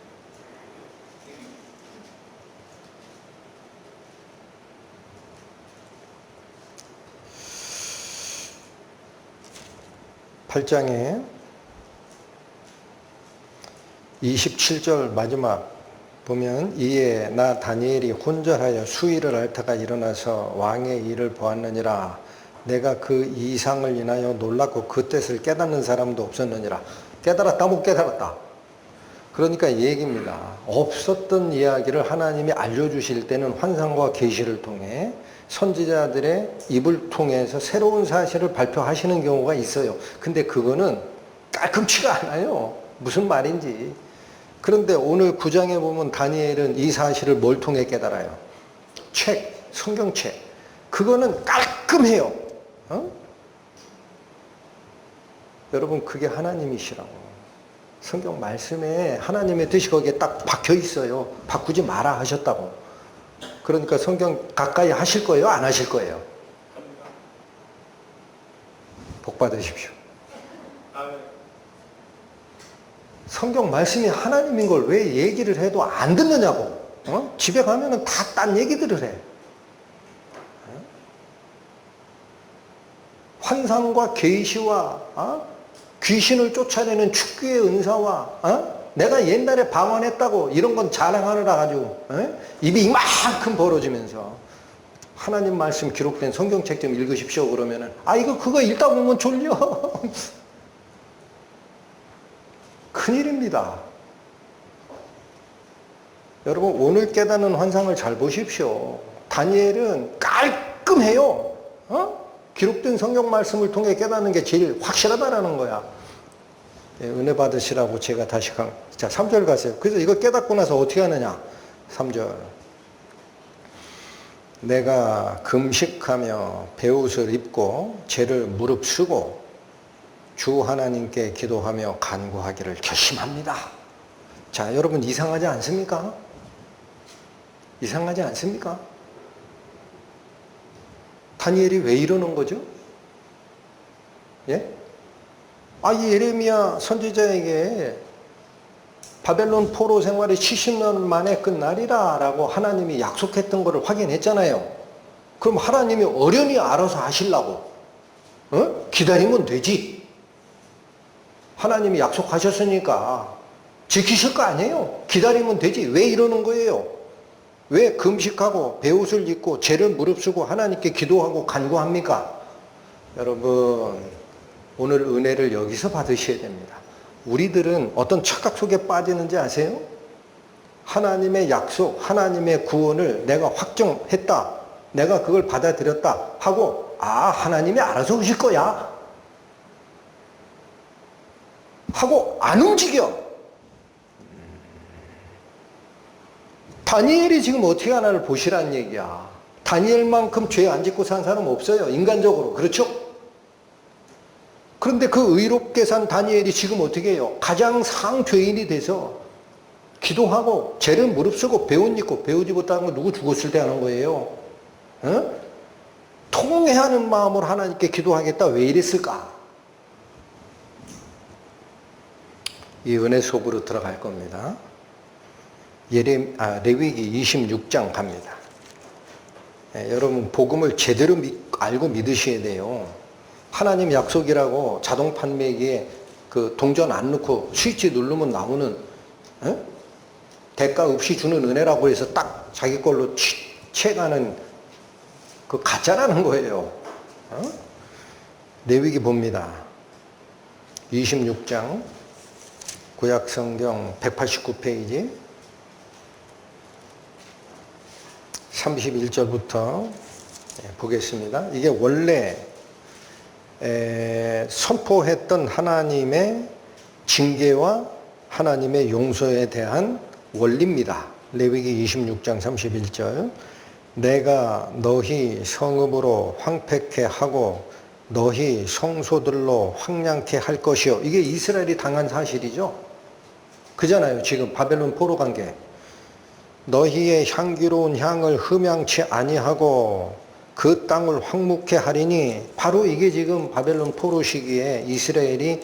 (8장에) 27절 마지막 보면 이에 나 다니엘이 혼절하여 수일을 앓다가 일어나서 왕의 일을 보았느니라. 내가 그 이상을 인하여 놀랐고 그 뜻을 깨닫는 사람도 없었느니라. 깨달았다 못 깨달았다. 그러니까 이 얘기입니다. 없었던 이야기를 하나님이 알려주실 때는 환상과 계시를 통해 선지자들의 입을 통해서 새로운 사실을 발표하시는 경우가 있어요. 근데 그거는 깔끔치가 않아요. 무슨 말인지. 그런데 오늘 9장에 보면 다니엘은 이 사실을 뭘 통해 깨달아요? 책, 성경책. 그거는 깔끔해요. 여러분 그게 하나님이시라고. 성경 말씀에 하나님의 뜻이 거기에 딱 박혀 있어요. 바꾸지 마라 하셨다고. 그러니까 성경 가까이 하실 거예요? 안 하실 거예요? 복 받으십시오. 성경 말씀이 하나님인 걸 왜 얘기를 해도 안 듣느냐고. 집에 가면은 다 딴 얘기들을 해. 환상과 계시와 귀신을 쫓아내는 축구의 은사와 내가 옛날에 방언했다고 이런 건 자랑하느라 가지고 입이 이만큼 벌어지면서 하나님 말씀 기록된 성경책 좀 읽으십시오 그러면은 그거 읽다 보면 졸려. 큰일입니다. 여러분 오늘 깨닫는 환상을 잘 보십시오. 다니엘은 깔끔해요. 기록된 성경 말씀을 통해 깨닫는 게 제일 확실하다라는 거야. 은혜 받으시라고 제가 다시 자 3절 가세요. 그래서 이거 깨닫고 나서 어떻게 하느냐. 3절 내가 금식하며 베옷을 입고 죄를 무릅쓰고 주 하나님께 기도하며 간구하기를 결심합니다. 자, 여러분 이상하지 않습니까? 이상하지 않습니까? 다니엘이 왜 이러는 거죠? 예? 이 예레미야 선지자에게 바벨론 포로 생활이 70년 만에 끝나리라 라고 하나님이 약속했던 것을 확인했잖아요. 그럼 하나님이 어련히 알아서 하시려고 기다리면 되지. 하나님이 약속하셨으니까 지키실 거 아니에요. 기다리면 되지. 왜 이러는 거예요? 왜 금식하고 베옷을 입고 죄를 무릅쓰고 하나님께 기도하고 간구합니까? 여러분, 오늘 은혜를 여기서 받으셔야 됩니다. 우리들은 어떤 착각 속에 빠지는지 아세요? 하나님의 약속, 하나님의 구원을 내가 확정했다. 내가 그걸 받아들였다 하고 하나님이 알아서 오실 거야 하고 안 움직여. 다니엘이 지금 어떻게 하나를 보시라는 얘기야. 다니엘만큼 죄 안 짓고 산 사람 없어요. 인간적으로. 그렇죠? 그런데 그 의롭게 산 다니엘이 지금 어떻게 해요? 가장 상죄인이 돼서 기도하고 죄를 무릅쓰고 배옷 입고 배옷 입었다는 건 누구 죽었을 때 하는 거예요. 통회하는 마음으로 하나님께 기도하겠다. 왜 이랬을까? 이 은혜 속으로 들어갈 겁니다. 레위기 26장 갑니다. 여러분 복음을 제대로 알고 믿으셔야 돼요. 하나님 약속이라고 자동 판매기에 그 동전 안 넣고 스위치 누르면 나오는 대가 없이 주는 은혜라고 해서 딱 자기 걸로 채가는 그 가짜라는 거예요. 레위기 봅니다. 26장 구약성경 189페이지 31절부터 보겠습니다. 이게 원래 선포했던 하나님의 징계와 하나님의 용서에 대한 원리입니다. 레위기 26장 31절 내가 너희 성읍으로 황폐케 하고 너희 성소들로 황량케 할 것이요. 이게 이스라엘이 당한 사실이죠. 그잖아요. 지금 바벨론 포로 간 게. 너희의 향기로운 향을 흠양치 아니하고 그 땅을 황무케 하리니 바로 이게 지금 바벨론 포로 시기에 이스라엘이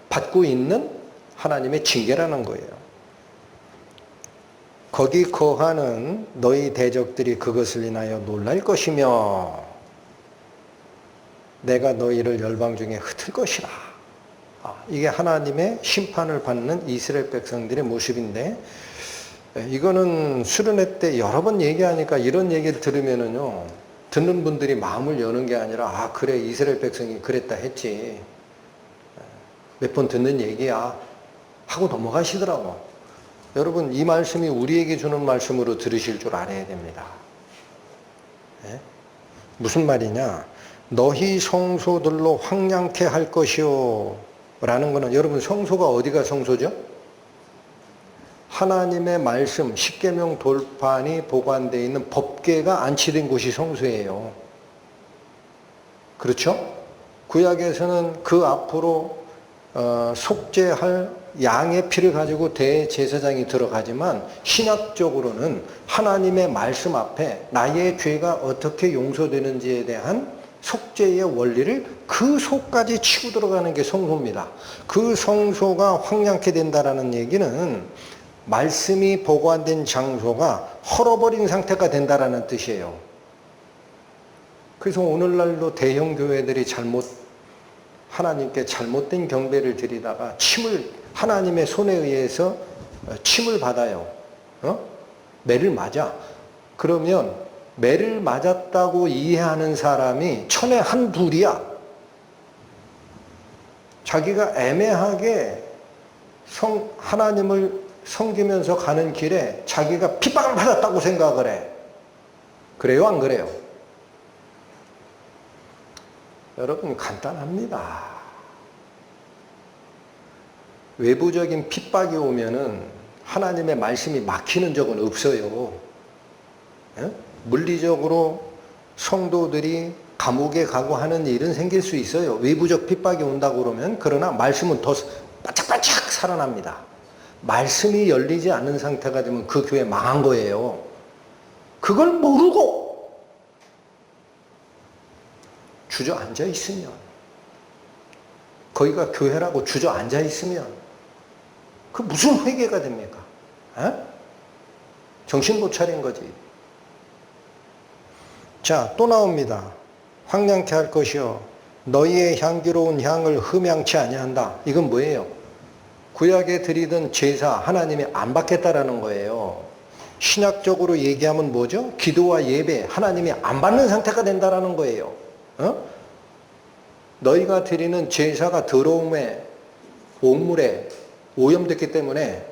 받고 있는 하나님의 징계라는 거예요. 거기 거하는 너희 대적들이 그것을 인하여 놀랄 것이며 내가 너희를 열방 중에 흩을 것이라. 이게 하나님의 심판을 받는 이스라엘 백성들의 모습인데 이거는 수련회 때 여러 번 얘기하니까 이런 얘기를 들으면은요 듣는 분들이 마음을 여는 게 아니라 그래 이스라엘 백성이 그랬다 했지 몇 번 듣는 얘기야 하고 넘어가시더라고. 여러분 이 말씀이 우리에게 주는 말씀으로 들으실 줄 알아야 됩니다. 무슨 말이냐? 너희 성소들로 황량케 할 것이요 라는 거는 여러분 성소가 어디가 성소죠? 하나님의 말씀 십계명 돌판이 보관되어 있는 법궤가 안치된 곳이 성소예요. 그렇죠? 구약에서는 그 앞으로 속죄할 양의 피를 가지고 대제사장이 들어가지만 신학적으로는 하나님의 말씀 앞에 나의 죄가 어떻게 용서되는지에 대한 속죄의 원리를 그 속까지 치고 들어가는 게 성소입니다. 그 성소가 황량케 된다라는 얘기는 말씀이 보관된 장소가 헐어버린 상태가 된다라는 뜻이에요. 그래서 오늘날도 대형 교회들이 하나님께 잘못된 경배를 드리다가 하나님의 손에 의해서 침을 받아요. 매를 맞아. 그러면 매를 맞았다고 이해하는 사람이 천에 한 둘이야. 자기가 애매하게 하나님을 섬기면서 가는 길에 자기가 핍박을 받았다고 생각을 해. 그래요? 안 그래요? 여러분 간단합니다. 외부적인 핍박이 오면은 하나님의 말씀이 막히는 적은 없어요. 물리적으로 성도들이 감옥에 가고 하는 일은 생길 수 있어요. 외부적 핍박이 온다고 그러면. 그러나 말씀은 더 바짝바짝 살아납니다. 말씀이 열리지 않는 상태가 되면 그 교회 망한 거예요. 그걸 모르고 주저앉아 있으면, 거기가 교회라고 주저앉아 있으면 그 무슨 회개가 됩니까? 에? 정신 못 차린 거지. 자, 또 나옵니다. 황량케 할 것이요 너희의 향기로운 향을 흠양치 아니한다. 이건 뭐예요? 구약에 드리던 제사 하나님이 안 받겠다라는 거예요. 신학적으로 얘기하면 뭐죠? 기도와 예배 하나님이 안 받는 상태가 된다라는 거예요. 너희가 드리는 제사가 더러움에 옥물에 오염됐기 때문에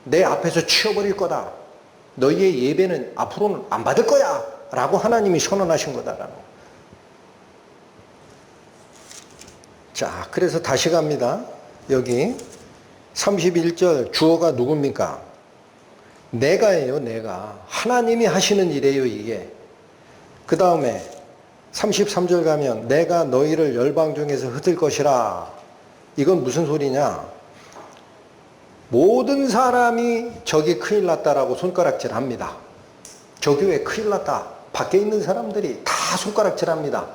내 앞에서 치워버릴 거다. 너희의 예배는 앞으로는 안 받을 거야 라고 하나님이 선언하신 거다라는 거예요. 자, 그래서 다시 갑니다. 여기 31절 주어가 누굽니까? 내가예요. 내가. 하나님이 하시는 일이에요. 이게. 그 다음에 33절 가면 내가 너희를 열방 중에서 흩을 것이라. 이건 무슨 소리냐? 모든 사람이 저기 큰일 났다라고 손가락질 합니다. 저 교회 큰일 났다. 밖에 있는 사람들이 다 손가락질 합니다.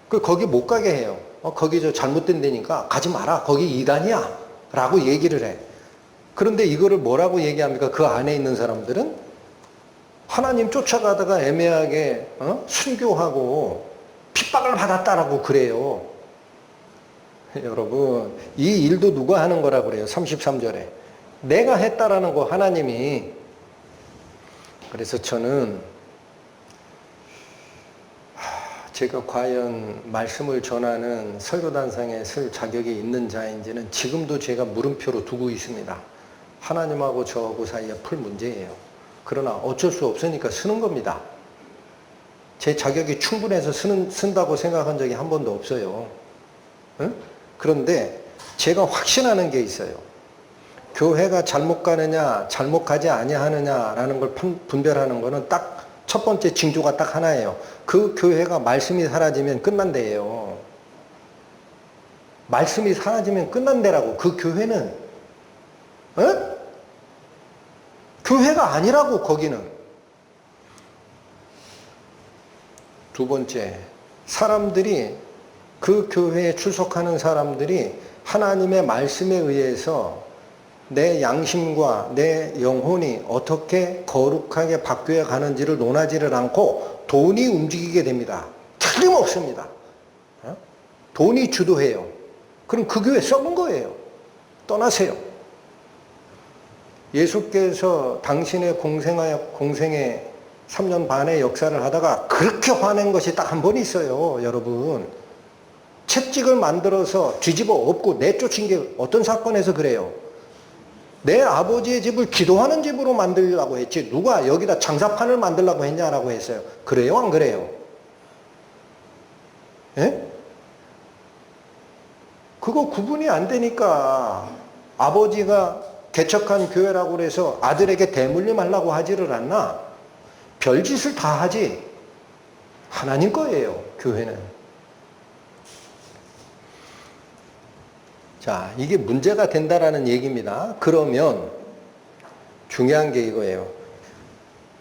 거기 못 가게 해요. 거기 저 잘못된 데니까 가지 마라. 거기 이단이야. 라고 얘기를 해. 그런데 이거를 뭐라고 얘기합니까? 그 안에 있는 사람들은 하나님 쫓아가다가 애매하게 순교하고 핍박을 받았다라고 그래요. 여러분, 이 일도 누가 하는 거라고 그래요? 33절에. 내가 했다라는 거 하나님이. 그래서 저는 제가 과연 말씀을 전하는 설교단상에 설 자격이 있는 자인지는 지금도 제가 물음표로 두고 있습니다. 하나님하고 저하고 사이에 풀 문제예요. 그러나 어쩔 수 없으니까 쓰는 겁니다. 제 자격이 충분해서 쓴다고 생각한 적이 한 번도 없어요. 응? 그런데 제가 확신하는 게 있어요. 교회가 잘못 가느냐 잘못 가지 아니하느냐라는 걸 분별하는 거는 딱 첫 번째 징조가 딱 하나예요. 그 교회가 말씀이 사라지면 끝난대요. 말씀이 사라지면 끝난대라고. 그 교회는 교회가 아니라고. 거기는. 두 번째, 사람들이, 그 교회에 출석하는 사람들이 하나님의 말씀에 의해서 내 양심과 내 영혼이 어떻게 거룩하게 바뀌어 가는지를 논하지를 않고 돈이 움직이게 됩니다. 틀림없습니다. 돈이 주도해요. 그럼 그 교회 썩은 거예요. 떠나세요. 예수께서 당신의 공생의 3년 반의 역사를 하다가 그렇게 화낸 것이 딱 한 번 있어요. 여러분. 채찍을 만들어서 뒤집어 엎고 내쫓은 게 어떤 사건에서 그래요? 내 아버지의 집을 기도하는 집으로 만들려고 했지 누가 여기다 장사판을 만들려고 했냐라고 했어요. 그래요? 안 그래요? 예? 그거 구분이 안 되니까 아버지가 개척한 교회라고 해서 아들에게 대물림하려고 하지를 않나? 별짓을 다 하지. 하나님 거예요. 교회는. 자, 이게 문제가 된다라는 얘기입니다. 그러면 중요한 게 이거예요.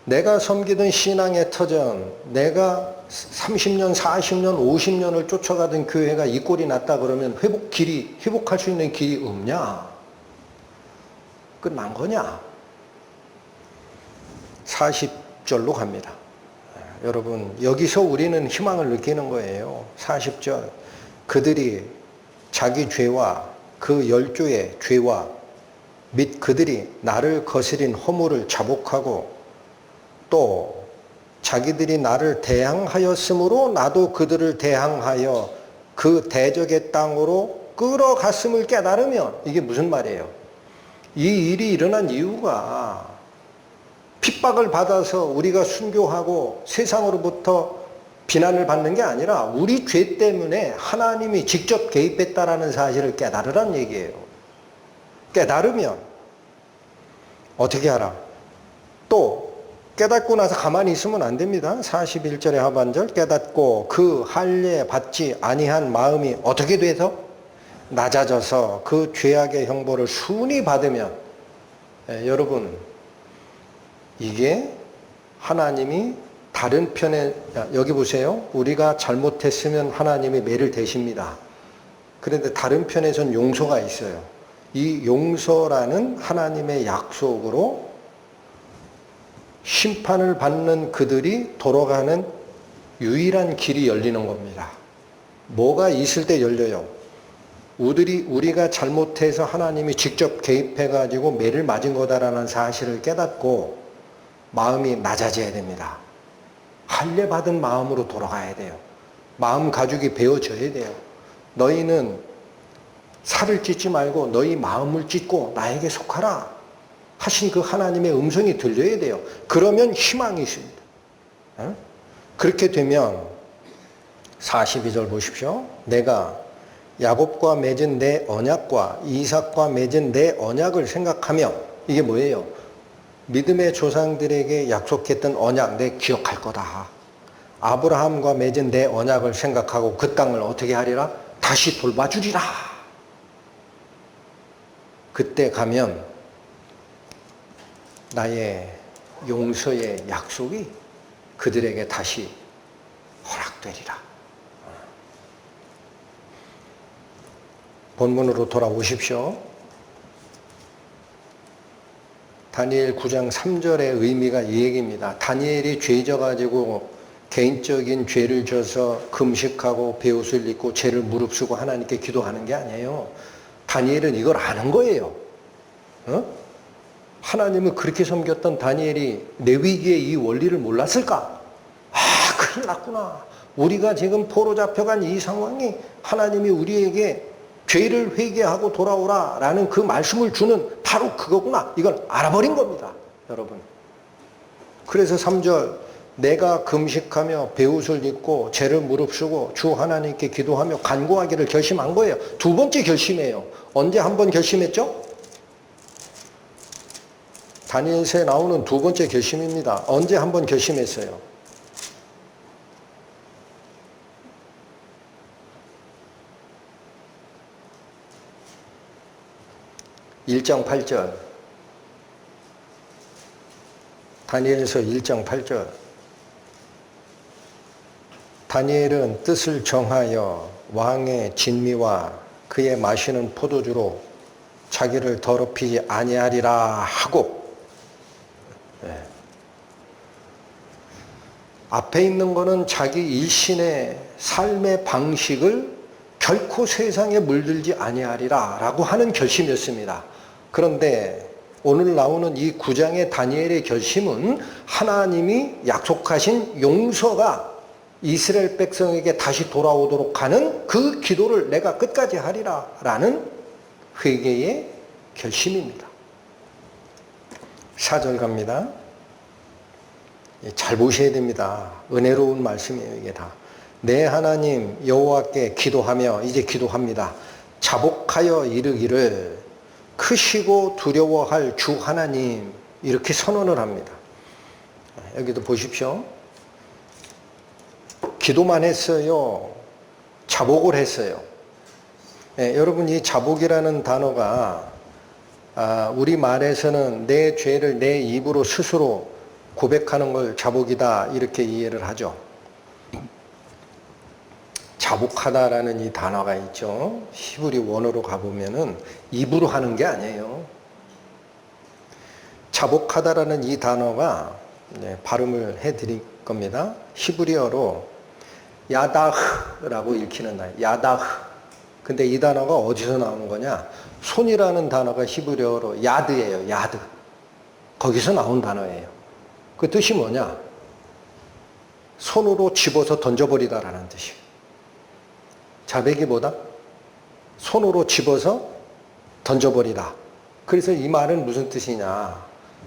내가 섬기던 신앙의 터전, 내가 30년, 40년, 50년을 쫓아가던 교회가 이 꼴이 났다 그러면 회복할 수 있는 길이 없냐? 끝난 거냐? 40절로 갑니다. 여러분, 여기서 우리는 희망을 느끼는 거예요. 40절. 그들이 자기 죄와 그 열조의 죄와 및 그들이 나를 거스린 허물을 자복하고 또 자기들이 나를 대항하였으므로 나도 그들을 대항하여 그 대적의 땅으로 끌어갔음을 깨달으면, 이게 무슨 말이에요? 이 일이 일어난 이유가 핍박을 받아서 우리가 순교하고 세상으로부터 비난을 받는 게 아니라 우리 죄 때문에 하나님이 직접 개입했다라는 사실을 깨달으란 얘기예요. 깨달으면 어떻게 하라? 또 깨닫고 나서 가만히 있으면 안 됩니다. 41절의 하반절 깨닫고 그 할례 받지 아니한 마음이 어떻게 돼서? 낮아져서 그 죄악의 형벌을 순히 받으면, 여러분, 이게 하나님이 다른 편에, 여기 보세요. 우리가 잘못했으면 하나님이 매를 대십니다. 그런데 다른 편에선 용서가 있어요. 이 용서라는 하나님의 약속으로 심판을 받는 그들이 돌아가는 유일한 길이 열리는 겁니다. 뭐가 있을 때 열려요? 우리가 잘못해서 하나님이 직접 개입해가지고 매를 맞은 거다라는 사실을 깨닫고 마음이 낮아져야 됩니다. 할례 받은 마음으로 돌아가야 돼요. 마음 가죽이 베어져야 돼요. 너희는 살을 찢지 말고 너희 마음을 찢고 나에게 속하라 하신 그 하나님의 음성이 들려야 돼요. 그러면 희망이 있습니다. 그렇게 되면 42절 보십시오. 내가 야곱과 맺은 내 언약과 이삭과 맺은 내 언약을 생각하며, 이게 뭐예요? 믿음의 조상들에게 약속했던 언약 내 기억할 거다. 아브라함과 맺은 내 언약을 생각하고 그 땅을 어떻게 하리라? 다시 돌봐주리라. 그때 가면 나의 용서의 약속이 그들에게 다시 허락되리라. 본문으로 돌아오십시오. 다니엘 9장 3절의 의미가 이 얘기입니다. 다니엘이 죄 져가지고 개인적인 죄를 져서 금식하고 베옷을 입고 죄를 무릅쓰고 하나님께 기도하는 게 아니에요. 다니엘은 이걸 아는 거예요. 하나님을 그렇게 섬겼던 다니엘이 내 위기의 이 원리를 몰랐을까? 큰일 났구나. 우리가 지금 포로 잡혀간 이 상황이 하나님이 우리에게 죄를 회개하고 돌아오라 라는 그 말씀을 주는 바로 그거구나. 이걸 알아버린 겁니다. 여러분. 그래서 3절 내가 금식하며 베옷을 입고 죄를 무릅쓰고 주 하나님께 기도하며 간구하기를 결심한 거예요. 두 번째 결심이에요. 언제 한 번 결심했죠? 다니엘서에 나오는 두 번째 결심입니다. 언제 한 번 결심했어요? 1장 8절. 다니엘서 1장 8절. 다니엘은 뜻을 정하여 왕의 진미와 그의 마시는 포도주로 자기를 더럽히지 아니하리라 하고, 앞에 있는 거는 자기 일신의 삶의 방식을 결코 세상에 물들지 아니하리라 라고 하는 결심이었습니다. 그런데 오늘 나오는 이 9장의 다니엘의 결심은 하나님이 약속하신 용서가 이스라엘 백성에게 다시 돌아오도록 하는 그 기도를 내가 끝까지 하리라 라는 회개의 결심입니다. 4절 갑니다. 잘 보셔야 됩니다. 은혜로운 말씀이에요, 이게 다. 내 하나님 여호와께 기도하며, 이제 기도합니다. 자복하여 이르기를 크시고 두려워할 주 하나님, 이렇게 선언을 합니다. 여기도 보십시오. 기도만 했어요? 자복을 했어요? 여러분, 이 자복이라는 단어가 우리 말에서는 내 죄를 내 입으로 스스로 고백하는 걸 자복이다 이렇게 이해를 하죠. 자복하다라는 이 단어가 있죠. 히브리 원어로 가보면은 입으로 하는 게 아니에요. 자복하다라는 이 단어가 발음을 해드릴 겁니다. 히브리어로 야다흐라고 읽히는 날, 야다흐. 근데 이 단어가 어디서 나온 거냐? 손이라는 단어가 히브리어로 야드예요, 야드. 거기서 나온 단어예요. 그 뜻이 뭐냐? 손으로 집어서 던져버리다라는 뜻이에요. 자백이보다 손으로 집어서 던져버리다. 그래서 이 말은 무슨 뜻이냐?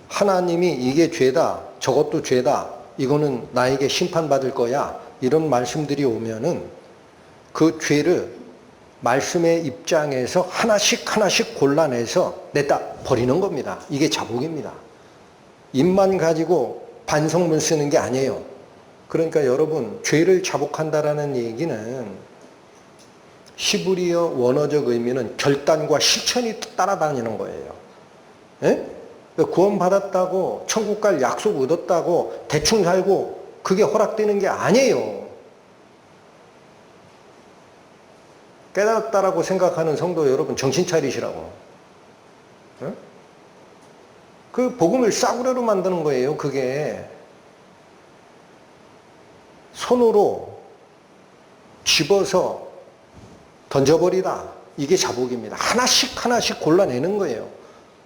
하나님이 이게 죄다, 저것도 죄다, 이거는 나에게 심판받을 거야, 이런 말씀들이 오면은 그 죄를 말씀의 입장에서 하나씩 하나씩 골라내서 냈다 버리는 겁니다. 이게 자복입니다. 입만 가지고 반성문 쓰는 게 아니에요. 그러니까 여러분, 죄를 자복한다라는 얘기는 히브리어 원어적 의미는 결단과 실천이 따라다니는 거예요. 예? 구원받았다고 천국 갈 약속 얻었다고 대충 살고 그게 허락되는 게 아니에요. 깨닫다라고 생각하는 성도 여러분 정신 차리시라고. 예? 그 복음을 싸구려로 만드는 거예요. 그게 손으로 집어서 던져버리다. 이게 자복입니다. 하나씩 하나씩 골라내는 거예요.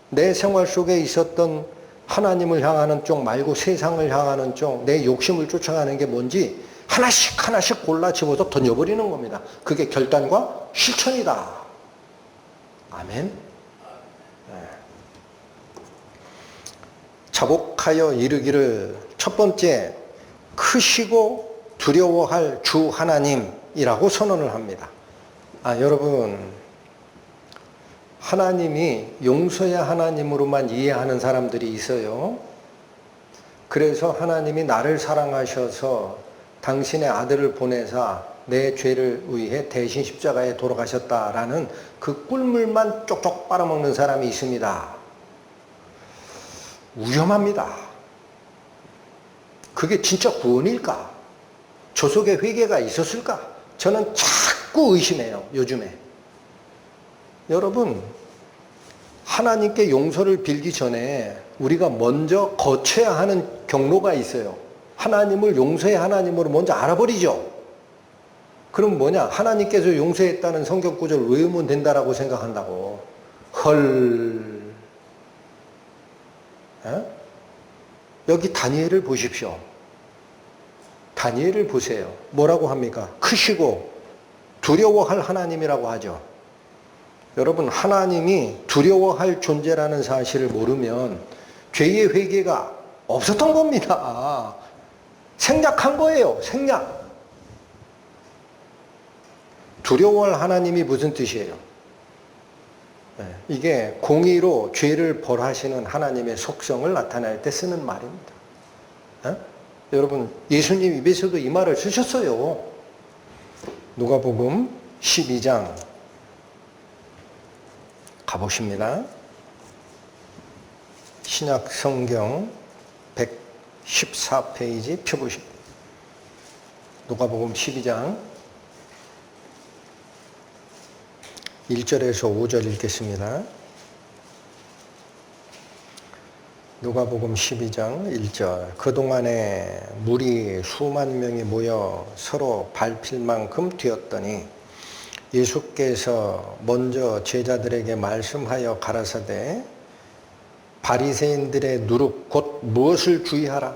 내 생활 속에 있었던 하나님을 향하는 쪽 말고 세상을 향하는 쪽, 내 욕심을 쫓아가는 게 뭔지 하나씩 하나씩 골라 집어서 던져버리는 겁니다. 그게 결단과 실천이다. 아멘. 네. 자복하여 이르기를 첫 번째 크시고 두려워할 주 하나님이라고 선언을 합니다. 여러분, 하나님이 용서의 하나님으로만 이해하는 사람들이 있어요. 그래서 하나님이 나를 사랑하셔서 당신의 아들을 보내사 내 죄를 위해 대신 십자가에 돌아가셨다라는 그 꿀물만 쪽쪽 빨아먹는 사람이 있습니다. 위험합니다. 그게 진짜 구원일까? 조속의 회개가 있었을까? 저는 자꾸 의심해요, 요즘에. 여러분, 하나님께 용서를 빌기 전에 우리가 먼저 거쳐야 하는 경로가 있어요. 하나님을 용서의 하나님으로 먼저 알아버리죠. 그럼 뭐냐? 하나님께서 용서했다는 성경 구절을 외우면 된다라고 생각한다고. 헐. 에? 여기 다니엘을 보십시오. 다니엘을 보세요. 뭐라고 합니까? 크시고 두려워할 하나님이라고 하죠. 여러분, 하나님이 두려워할 존재라는 사실을 모르면 죄의 회개가 없었던 겁니다. 생략한 거예요. 생략. 두려워할 하나님이 무슨 뜻이에요? 이게 공의로 죄를 벌하시는 하나님의 속성을 나타낼 때 쓰는 말입니다. 여러분, 예수님 입에서도 이 말을 쓰셨어요. 누가복음 12장 가보십니다. 신약 성경 114페이지 펴보십니다. 누가복음 12장 1절에서 5절 읽겠습니다. 누가복음 12장 1절. 그동안에 무리 수만 명이 모여 서로 밟힐 만큼 뛰었더니 예수께서 먼저 제자들에게 말씀하여 가라사대 바리새인들의 누룩 곧 무엇을 주의하라?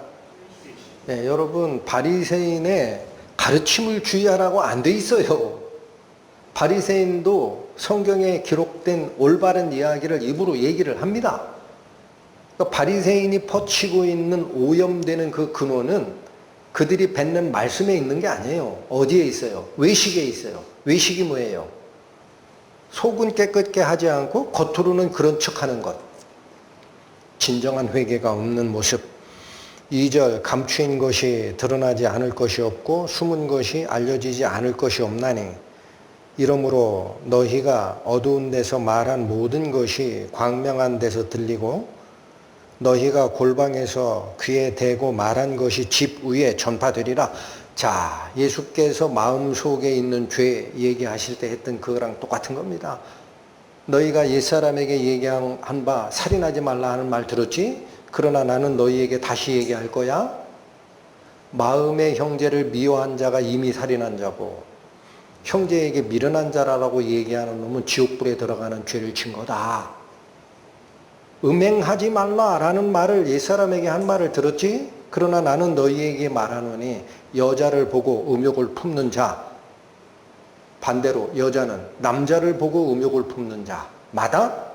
네, 여러분, 바리새인의 가르침을 주의하라고 안 돼 있어요. 바리새인도 성경에 기록된 올바른 이야기를 입으로 얘기를 합니다. 그러니까 바리새인이 퍼치고 있는 오염되는 그 근원은 그들이 뱉는 말씀에 있는 게 아니에요. 어디에 있어요? 외식에 있어요. 외식이 뭐예요? 속은 깨끗게 하지 않고 겉으로는 그런 척하는 것. 진정한 회개가 없는 모습. 2절. 감추인 것이 드러나지 않을 것이 없고 숨은 것이 알려지지 않을 것이 없나니 이러므로 너희가 어두운 데서 말한 모든 것이 광명한 데서 들리고 너희가 골방에서 귀에 대고 말한 것이 집 위에 전파되리라. 자, 예수께서 마음속에 있는 죄 얘기하실 때 했던 그거랑 똑같은 겁니다. 너희가 옛사람에게 얘기한 바 살인하지 말라 하는 말 들었지? 그러나 나는 너희에게 다시 얘기할 거야. 마음의 형제를 미워한 자가 이미 살인한 자고 형제에게 미련한 자라고 얘기하는 놈은 지옥불에 들어가는 죄를 진 거다. 음행하지 말라라는 말을 옛사람에게 한 말을 들었지? 그러나 나는 너희에게 말하노니 여자를 보고 음욕을 품는 자, 반대로 여자는 남자를 보고 음욕을 품는 자마다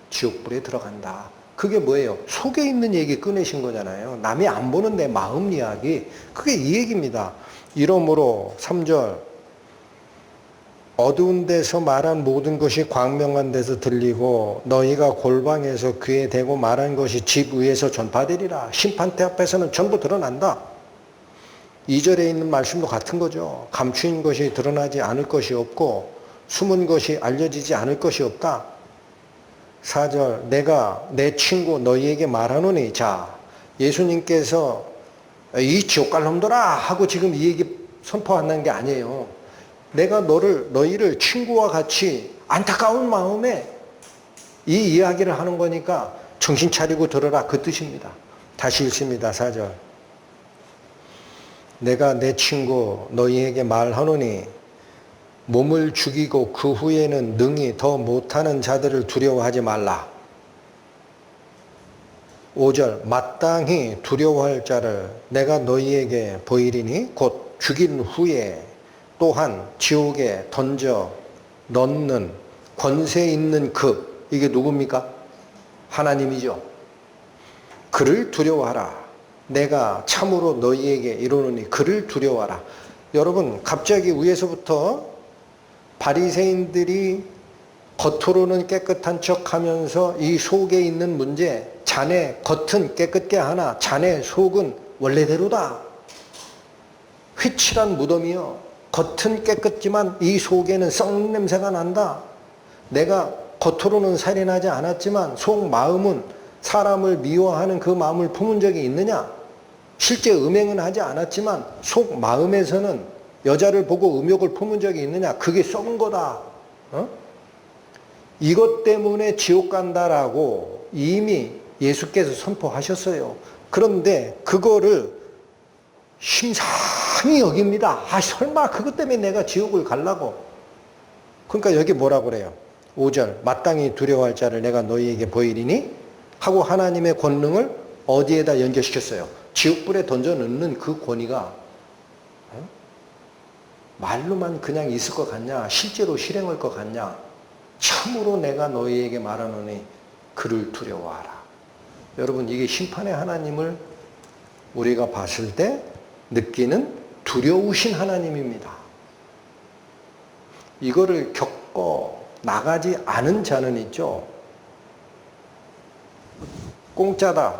지옥불에 들어간다. 그게 뭐예요? 속에 있는 얘기 꺼내신 거잖아요. 남이 안 보는 내 마음 이야기. 그게 이 얘기입니다. 이러므로 3절. 어두운 데서 말한 모든 것이 광명한 데서 들리고 너희가 골방에서 귀에 대고 말한 것이 집 위에서 전파되리라. 심판대 앞에서는 전부 드러난다. 2절에 있는 말씀도 같은 거죠. 감추인 것이 드러나지 않을 것이 없고 숨은 것이 알려지지 않을 것이 없다. 4절, 내가 내 친구 너희에게 말하노니. 자, 예수님께서 이 지옥갈 놈들아 하고 지금 이 얘기 선포하는 게 아니에요. 내가 너희를 친구와 같이 안타까운 마음에 이 이야기를 하는 거니까 정신 차리고 들어라, 그 뜻입니다. 다시 읽습니다. 4절. 내가 내 친구 너희에게 말하노니 몸을 죽이고 그 후에는 능히 더 못하는 자들을 두려워하지 말라. 5절, 마땅히 두려워할 자를 내가 너희에게 보이리니 곧 죽인 후에 또한 지옥에 던져 넣는 권세 있는 그, 이게 누굽니까? 하나님이죠. 그를 두려워하라. 내가 참으로 너희에게 이르노니 그를 두려워하라. 여러분, 갑자기 위에서부터 바리새인들이 겉으로는 깨끗한 척하면서 이 속에 있는 문제, 자네 겉은 깨끗게 하나 자네 속은 원래대로다. 휘칠한 무덤이요. 겉은 깨끗지만 이 속에는 썩는 냄새가 난다. 내가 겉으로는 살인하지 않았지만 속 마음은 사람을 미워하는 그 마음을 품은 적이 있느냐? 실제 음행은 하지 않았지만 속 마음에서는 여자를 보고 음욕을 품은 적이 있느냐? 그게 썩은 거다. 이것 때문에 지옥 간다라고 이미 예수께서 선포하셨어요. 그런데 그거를 심상히 여깁니다. 설마 그것 때문에 내가 지옥을 가려고. 그러니까 여기 뭐라고 그래요? 5절, 마땅히 두려워할 자를 내가 너희에게 보이리니 하고 하나님의 권능을 어디에다 연결시켰어요? 지옥불에 던져 넣는 그 권위가 말로만 그냥 있을 것 같냐? 실제로 실행할 것 같냐? 참으로 내가 너희에게 말하노니 그를 두려워하라. 여러분, 이게 심판의 하나님을 우리가 봤을 때 느끼는 두려우신 하나님입니다. 이거를 겪어 나가지 않은 자는 있죠. 공짜다.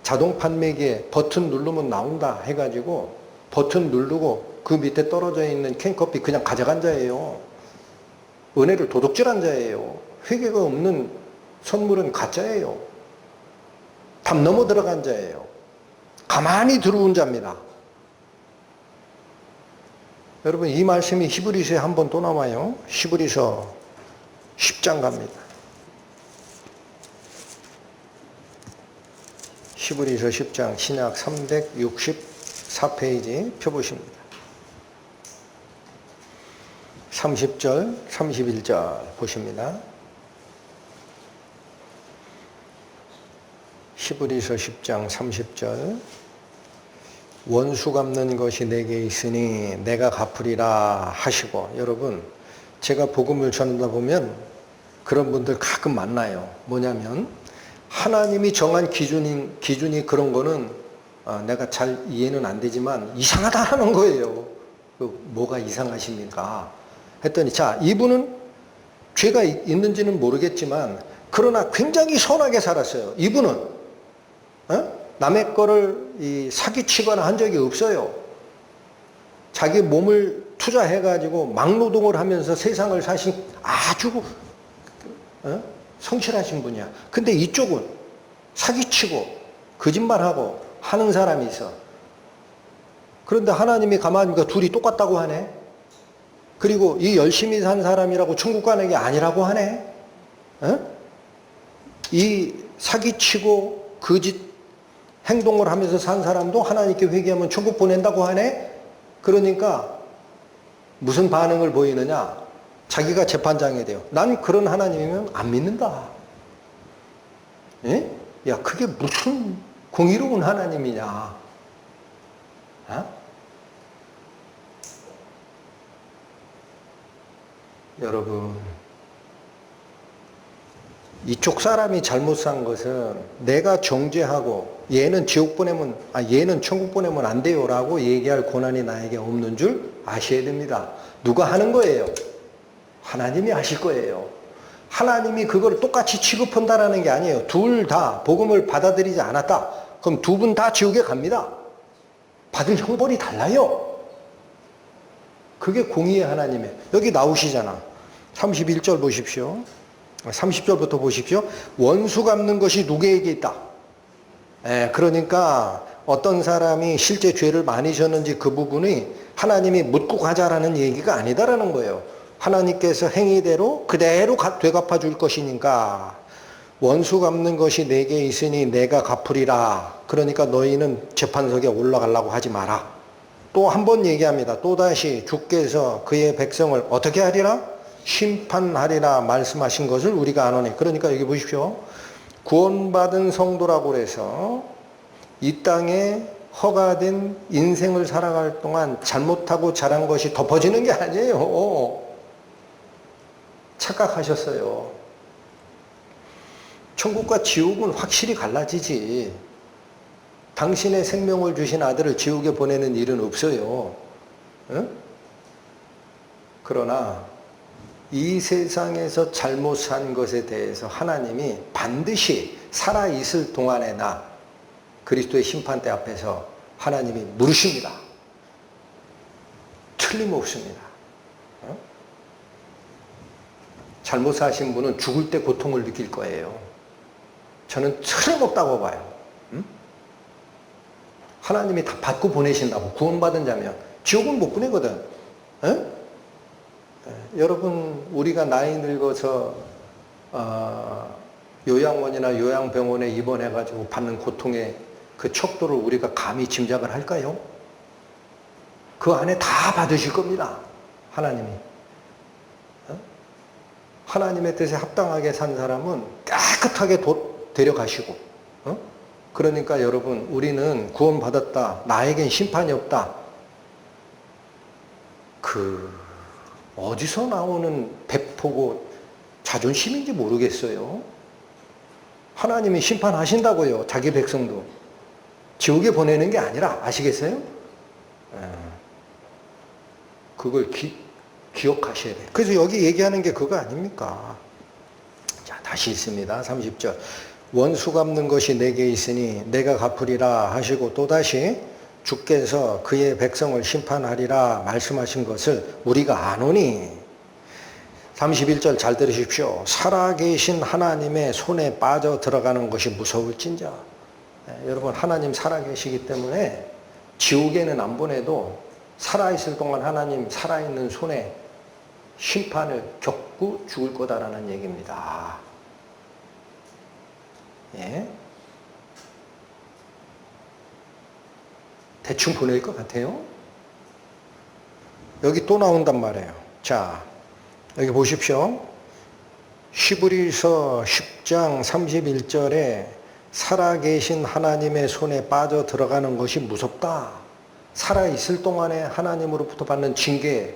자동 판매기에 버튼 누르면 나온다 해가지고 버튼 누르고 그 밑에 떨어져 있는 캔커피 그냥 가져간 자예요. 은혜를 도둑질한 자예요. 회개가 없는 선물은 가짜예요. 담 넘어 들어간 자예요. 가만히 들어온 자입니다. 여러분, 이 말씀이 히브리서에 한 번 또 나와요. 히브리서 10장 갑니다. 히브리서 10장 신약 364페이지 펴보십니다. 30절, 31절 보십니다. 히브리서 10장 30절. 원수 갚는 것이 내게 있으니 내가 갚으리라 하시고. 여러분, 제가 복음을 전하다 보면 그런 분들 가끔 만나요. 뭐냐면 하나님이 정한 기준이 그런 거는 내가 잘 이해는 안 되지만 이상하다 하는 거예요. 뭐가 이상하십니까? 했더니, 자, 이분은 죄가 있는지는 모르겠지만 그러나 굉장히 선하게 살았어요. 이분은 남의 거를 사기치거나 한 적이 없어요. 자기 몸을 투자해가지고 막노동을 하면서 세상을 사신 아주 성실하신 분이야. 근데 이쪽은 사기치고 거짓말하고 하는 사람이 있어. 그런데 하나님이 가만히 보니까 둘이 똑같다고 하네. 그리고 이 열심히 산 사람이라고 천국 가는 게 아니라고 하네. 이 사기치고 거짓 행동을 하면서 산 사람도 하나님께 회개하면 천국 보낸다고 하네. 그러니까 무슨 반응을 보이느냐? 자기가 재판장이 돼요. 난 그런 하나님이면 안 믿는다. 예? 야, 그게 무슨 공의로운 하나님이냐? 여러분, 이쪽 사람이 잘못 산 것은 내가 정죄하고 얘는 지옥 보내면, 얘는 천국 보내면 안 돼요 라고 얘기할 권한이 나에게 없는 줄 아셔야 됩니다. 누가 하는 거예요? 하나님이 하실 거예요. 하나님이 그걸 똑같이 취급한다라는 게 아니에요. 둘 다 복음을 받아들이지 않았다. 그럼 두 분 다 지옥에 갑니다. 받을 형벌이 달라요. 그게 공의의 하나님이에요. 여기 나오시잖아. 31절 보십시오. 30절부터 보십시오. 원수 갚는 것이 누구에게 있다. 그러니까 어떤 사람이 실제 죄를 많이 졌는지 그 부분이 하나님이 묻고 가자라는 얘기가 아니다라는 거예요. 하나님께서 행위대로 그대로 되갚아 줄 것이니까 원수 갚는 것이 내게 있으니 내가 갚으리라. 그러니까 너희는 재판석에 올라가려고 하지 마라. 또 한 번 얘기합니다. 또다시 주께서 그의 백성을 어떻게 하리라? 심판하리라 말씀하신 것을 우리가 아노니. 그러니까 여기 보십시오. 구원받은 성도라고 해서 이 땅에 허가된 인생을 살아갈 동안 잘못하고 잘한 것이 덮어지는 게 아니에요. 착각하셨어요. 천국과 지옥은 확실히 갈라지지. 당신의 생명을 주신 아들을 지옥에 보내는 일은 없어요. 응? 그러나 이 세상에서 잘못 산 것에 대해서 하나님이 반드시 살아있을 동안에 나 그리스도의 심판대 앞에서 하나님이 물으십니다. 틀림없습니다. 어? 잘못 사신 분은 죽을 때 고통을 느낄 거예요. 저는 틀림없다고 봐요. 응? 하나님이 다 받고 보내신다고. 구원받은 자면 지옥은 못 보내거든. 응? 여러분, 우리가 나이 늙어서 요양원이나 요양병원에 입원해가지고 받는 고통의 그 척도를 우리가 감히 짐작을 할까요? 그 안에 다 받으실 겁니다. 하나님이. 하나님의 뜻에 합당하게 산 사람은 깨끗하게 데려가시고. 그러니까 여러분, 우리는 구원받았다. 나에겐 심판이 없다. 어디서 나오는 배포고 자존심인지 모르겠어요. 하나님이 심판하신다고요. 자기 백성도. 지옥에 보내는 게 아니라. 아시겠어요? 그걸 기억하셔야 돼요. 그래서 여기 얘기하는 게 그거 아닙니까? 자, 다시 있습니다. 30절. 원수 갚는 것이 내게 있으니 내가 갚으리라 하시고 또다시 주께서 그의 백성을 심판하리라 말씀하신 것을 우리가 아노니. 31절 잘 들으십시오. 살아계신 하나님의 손에 빠져 들어가는 것이 무서울진저. 여러분, 하나님 살아계시기 때문에 지옥에는 안 보내도 살아있을 동안 하나님 살아있는 손에 심판을 겪고 죽을 거다라는 얘기입니다. 예? 대충 보낼 것 같아요. 여기 또 나온단 말이에요. 자, 여기 보십시오. 히브리서 10장 31절에 살아계신 하나님의 손에 빠져 들어가는 것이 무섭다. 살아있을 동안에 하나님으로부터 받는 징계,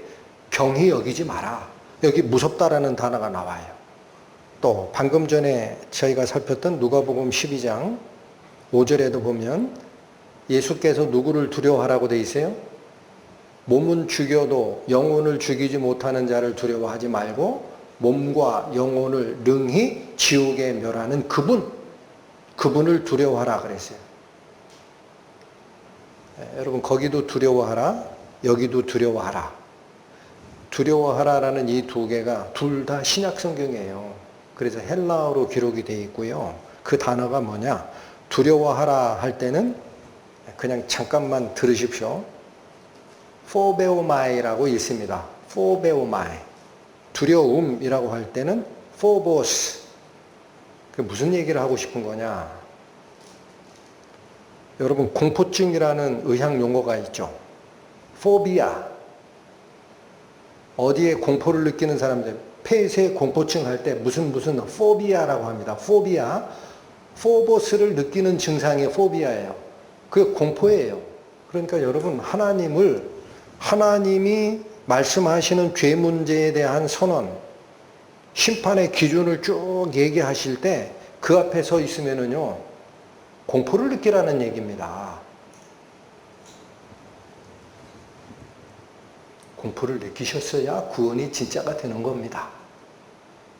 경히 여기지 마라. 여기 무섭다라는 단어가 나와요. 또 방금 전에 저희가 살폈던 누가복음 12장 5절에도 보면 예수께서 누구를 두려워하라고 돼 있어요? 몸은 죽여도 영혼을 죽이지 못하는 자를 두려워하지 말고 몸과 영혼을 능히 지옥에 멸하는 그분을 두려워하라 그랬어요. 여러분, 거기도 두려워하라, 여기도 두려워하라. 두려워하라라는 이 두 개가 둘 다 신약 성경이에요. 그래서 헬라어로 기록이 되어 있고요. 그 단어가 뭐냐? 두려워하라 할 때는 그냥 잠깐만 들으십시오. 포베오마이라고 있습니다. 포베오마이. 두려움이라고 할 때는 포보스. 그 무슨 얘기를 하고 싶은 거냐? 여러분, 공포증이라는 의학 용어가 있죠. 포비아. 어디에 공포를 느끼는 사람들, 폐쇄 공포증 할 때 무슨 포비아라고 합니다. 포비아. 포보스를 느끼는 증상이 포비아예요. 그게 공포예요. 그러니까 여러분, 하나님이 말씀하시는 죄 문제에 대한 선언, 심판의 기준을 쭉 얘기하실 때 그 앞에 서 있으면은요, 공포를 느끼라는 얘기입니다. 공포를 느끼셨어야 구원이 진짜가 되는 겁니다.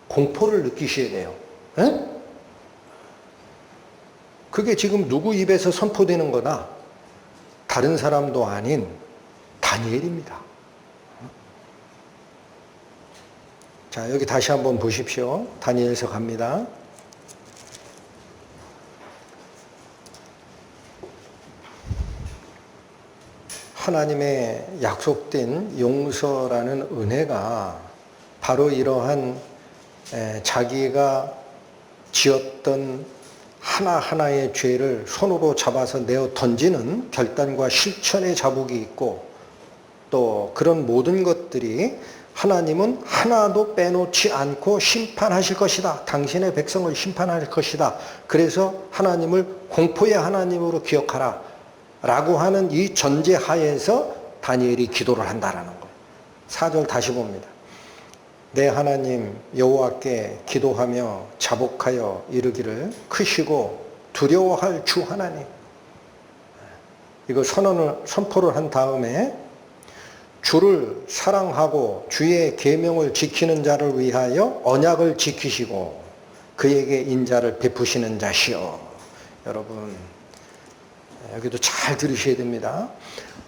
공포를 느끼셔야 돼요. 에? 그게 지금 누구 입에서 선포되는 거다? 다른 사람도 아닌 다니엘입니다. 자, 여기 다시 한번 보십시오. 다니엘서 갑니다. 하나님의 약속된 용서라는 은혜가 바로 이러한 자기가 지었던 하나하나의 죄를 손으로 잡아서 내어 던지는 결단과 실천의 자복이 있고, 또 그런 모든 것들이 하나님은 하나도 빼놓지 않고 심판하실 것이다. 당신의 백성을 심판할 것이다. 그래서 하나님을 공포의 하나님으로 기억하라 라고 하는 이 전제하에서 다니엘이 기도를 한다라는 거예요. 4절 다시 봅니다. 내 하나님 여호와께 기도하며 자복하여 이르기를 크시고 두려워할 주 하나님. 이거 선포를 한 다음에 주를 사랑하고 주의 계명을 지키는 자를 위하여 언약을 지키시고 그에게 인자를 베푸시는 자시여. 여러분 여기도 잘 들으셔야 됩니다.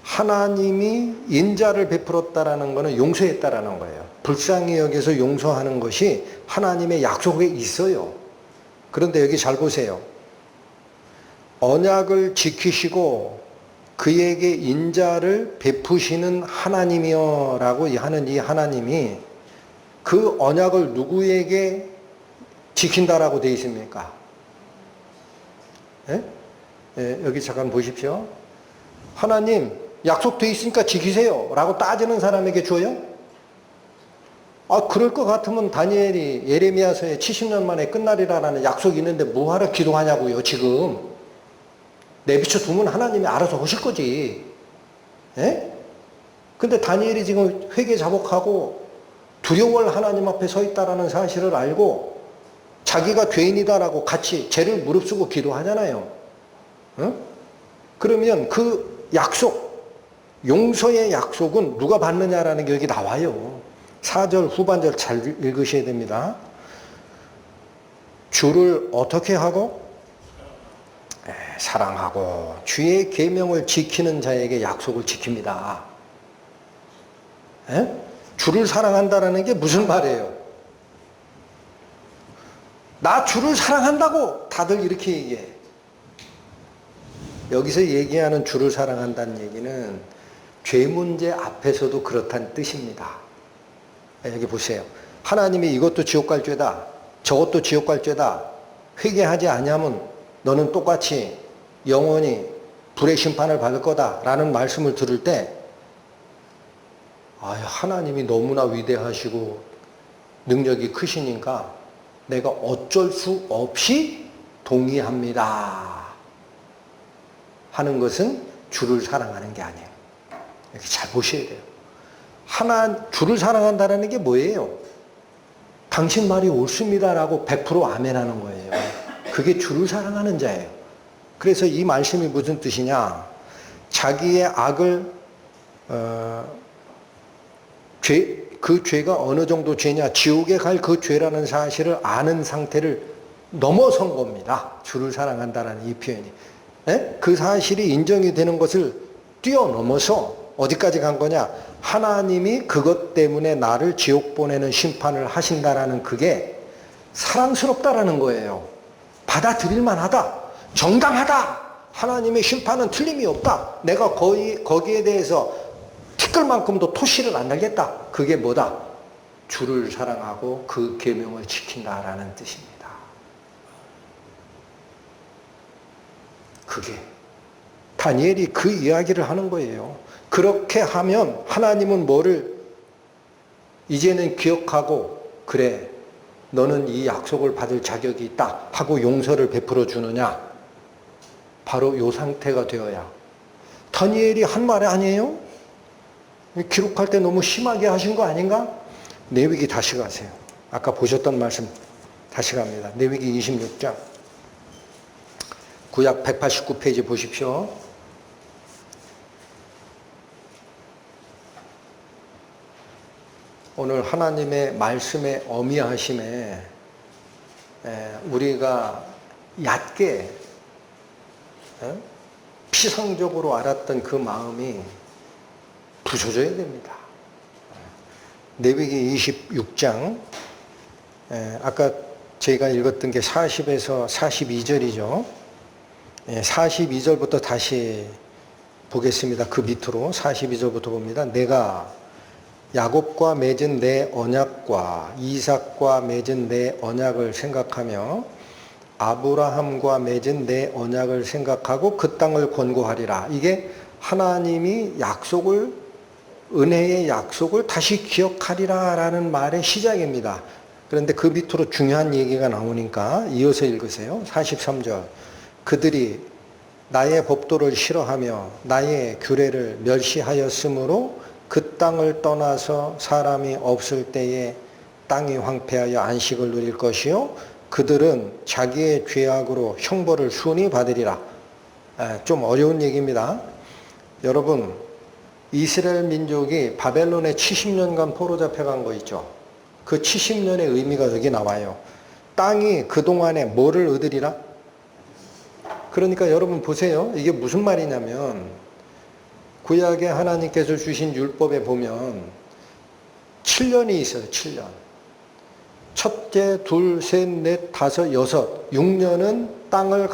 하나님이 인자를 베풀었다라는 것은 용서했다라는 거예요. 불쌍히 여기서 용서하는 것이 하나님의 약속에 있어요. 그런데 여기 잘 보세요. 언약을 지키시고 그에게 인자를 베푸시는 하나님이여 라고 하는 이 하나님이 그 언약을 누구에게 지킨다라고 되어 있습니까? 예? 예, 여기 잠깐 보십시오. 하나님 약속되어 있으니까 지키세요 라고 따지는 사람에게 줘요? 그럴 것 같으면 다니엘이 예레미야서에 70년 만에 끝나리라는 약속이 있는데 뭐하러 기도하냐고요. 지금 내비쳐 두면 하나님이 알아서 하실 거지. 예? 근데 다니엘이 지금 회개 자복하고 두려워할 하나님 앞에 서 있다라는 사실을 알고 자기가 죄인이다라고 같이 죄를 무릅쓰고 기도하잖아요. 그러면 그 약속, 용서의 약속은 누가 받느냐라는 게 여기 나와요. 4절 후반절 잘 읽으셔야 됩니다. 주를 어떻게 하고? 사랑하고 주의 계명을 지키는 자에게 약속을 지킵니다. 주를 사랑한다라는 게 무슨 말이에요? 나 주를 사랑한다고 다들 이렇게 얘기해. 여기서 얘기하는 주를 사랑한다는 얘기는 죄 문제 앞에서도 그렇다는 뜻입니다. 여기 보세요. 하나님이 이것도 지옥 갈 죄다, 저것도 지옥 갈 죄다, 회개하지 않으면 너는 똑같이 영원히 불의 심판을 받을 거다 라는 말씀을 들을 때 하나님이 너무나 위대하시고 능력이 크시니까 내가 어쩔 수 없이 동의합니다 하는 것은 주를 사랑하는 게 아니에요. 이렇게 잘 보셔야 돼요. 주를 사랑한다는 게 뭐예요? 당신 말이 옳습니다라고 100% 아멘하는 거예요. 그게 주를 사랑하는 자예요. 그래서 이 말씀이 무슨 뜻이냐? 자기의 악을 그 죄가 어느 정도 죄냐, 지옥에 갈 그 죄라는 사실을 아는 상태를 넘어선 겁니다. 주를 사랑한다는 이 표현이. 그 사실이 인정이 되는 것을 뛰어넘어서 어디까지 간 거냐? 하나님이 그것 때문에 나를 지옥 보내는 심판을 하신다라는 그게 사랑스럽다라는 거예요. 받아들일 만하다. 정당하다. 하나님의 심판은 틀림이 없다. 내가 거기에 대해서 티끌만큼도 토시를 안 달겠다. 그게 뭐다? 주를 사랑하고 그 계명을 지킨다라는 뜻입니다. 그게 다니엘이 그 이야기를 하는 거예요. 그렇게 하면 하나님은 뭐를 이제는 기억하고 그래 너는 이 약속을 받을 자격이 있다 하고 용서를 베풀어 주느냐? 바로 이 상태가 되어야. 다니엘이 한 말이 아니에요? 기록할 때 너무 심하게 하신 거 아닌가? 레위기 다시 가세요. 아까 보셨던 말씀 다시 갑니다. 레위기 26장 구약 189페이지 보십시오. 오늘 하나님의 말씀의 어미하심에 우리가 얕게 피상적으로 알았던 그 마음이 부서져야 됩니다. 레위기 26장, 아까 제가 읽었던 게 40에서 42절이죠. 42절부터 다시 보겠습니다. 그 밑으로 42절부터 봅니다. 내가 야곱과 맺은 내 언약과 이삭과 맺은 내 언약을 생각하며 아브라함과 맺은 내 언약을 생각하고 그 땅을 권고하리라. 이게 하나님이 약속을, 은혜의 약속을 다시 기억하리라 라는 말의 시작입니다. 그런데 그 밑으로 중요한 얘기가 나오니까 이어서 읽으세요. 43절. 그들이 나의 법도를 싫어하며 나의 규례를 멸시하였으므로 그 땅을 떠나서 사람이 없을 때에 땅이 황폐하여 안식을 누릴 것이요 그들은 자기의 죄악으로 형벌을 순히 받으리라. 좀 어려운 얘기입니다. 여러분, 이스라엘 민족이 바벨론에 70년간 포로 잡혀간 거 있죠. 그 70년의 의미가 여기 나와요. 땅이 그동안에 뭐를 얻으리라? 그러니까 여러분 보세요. 이게 무슨 말이냐면 구약에 하나님께서 주신 율법에 보면 7년이 있어요. 7년. 첫째, 둘, 셋, 넷, 다섯, 여섯, 6년은 땅을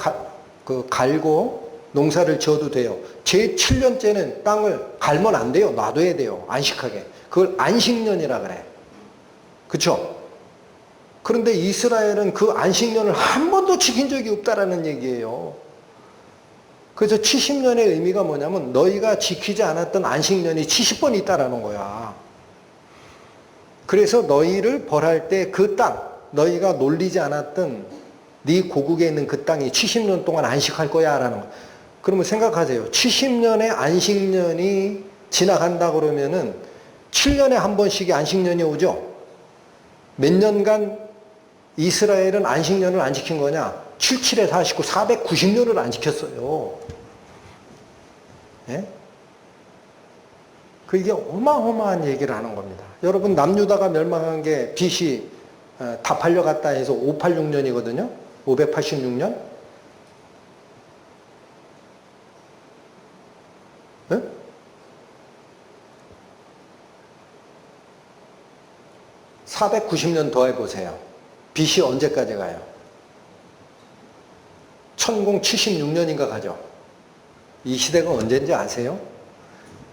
갈고 농사를 지어도 돼요. 제 7년째는 땅을 갈면 안 돼요. 놔둬야 돼요. 안식하게. 그걸 안식년이라 그래. 그렇죠? 그런데 이스라엘은 그 안식년을 한 번도 지킨 적이 없다라는 얘기예요. 그래서 70년의 의미가 뭐냐면 너희가 지키지 않았던 안식년이 70번 있다라는 거야. 그래서 너희를 벌할 때 그 땅, 너희가 놀리지 않았던 네 고국에 있는 그 땅이 70년 동안 안식할 거야 라는 거. 그러면 생각하세요. 70년의 안식년이 지나간다 그러면은 7년에 한 번씩의 안식년이 오죠. 몇 년간 이스라엘은 안식년을 안 지킨 거냐? 77에 49, 490년을 안 지켰어요. 예? 이게 어마어마한 얘기를 하는 겁니다. 여러분, 남유다가 멸망한 게 BC 다 팔려갔다 해서 586년이거든요. 586년. 예? (490년) 더해보세요. BC 언제까지 가요? 1076년인가 가죠. 이 시대가 언제인지 아세요?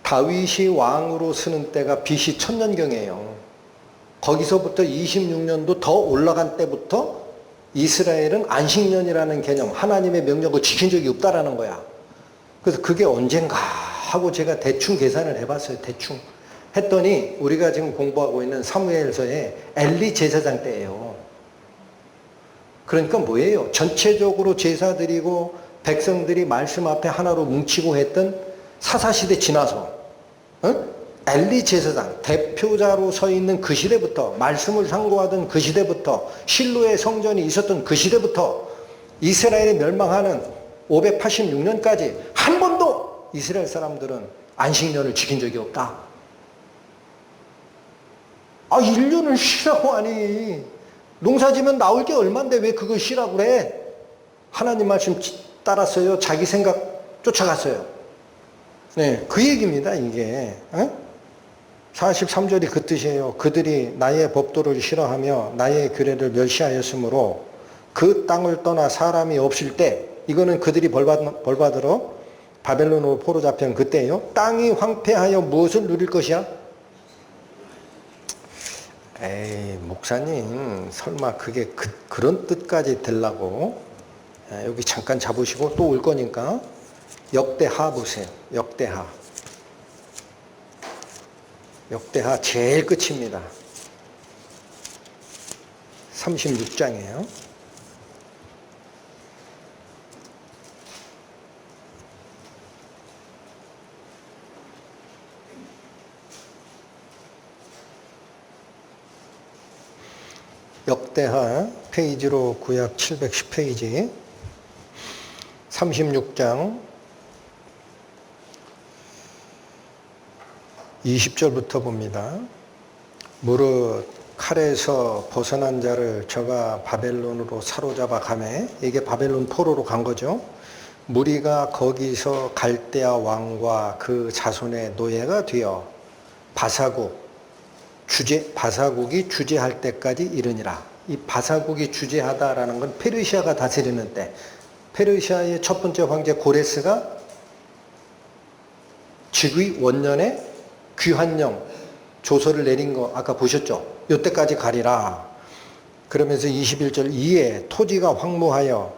다윗이 왕으로 쓰는 때가 BC 1000년경이에요. 거기서부터 26년도 더 올라간 때부터 이스라엘은 안식년이라는 개념, 하나님의 명령을 지킨 적이 없다라는 거야. 그래서 그게 언젠가 하고 제가 대충 계산을 해봤어요. 대충. 했더니 우리가 지금 공부하고 있는 사무엘서의 엘리 제사장 때예요. 그러니까 뭐예요? 전체적으로 제사 드리고 백성들이 말씀 앞에 하나로 뭉치고 했던 사사시대 지나서 엘리 제사장 대표자로 서 있는 그 시대부터, 말씀을 상고하던 그 시대부터, 실로의 성전이 있었던 그 시대부터 이스라엘이 멸망하는 586년까지 한 번도 이스라엘 사람들은 안식년을 지킨 적이 없다. 1년을 쉬라고 하니 농사지면 나올 게 얼만데 왜 그걸 쉬라고 그래? 하나님 말씀 따랐어요. 자기 생각 쫓아갔어요. 네, 그 얘기입니다, 이게. 43절이 그 뜻이에요. 그들이 나의 법도를 싫어하며 나의 규례를 멸시하였으므로 그 땅을 떠나 사람이 없을 때, 이거는 그들이 벌받으러 바벨론으로 포로 잡힌 그때예요. 땅이 황폐하여 무엇을 누릴 것이야? 에이, 목사님, 설마 그게 그런 뜻까지 되려고? 여기 잠깐 잡으시고 또 올 거니까 역대하 보세요. 역대하 제일 끝입니다. 36장이에요. 역대하 페이지로 구약 710페이지 36장 20절부터 봅니다. 무릇 칼에서 벗어난 자를 저가 바벨론으로 사로잡아 가매, 이게 바벨론 포로로 간 거죠. 무리가 거기서 갈대아 왕과 그 자손의 노예가 되어 바사국이 주재할 때까지 이르니라. 이 바사국이 주재하다라는 건 페르시아가 다스리는 때, 페르시아의 첫 번째 황제 고레스가 즉위 원년에 귀환령 조서를 내린 거 아까 보셨죠? 요때까지 가리라. 그러면서 21절 이에 토지가 황무하여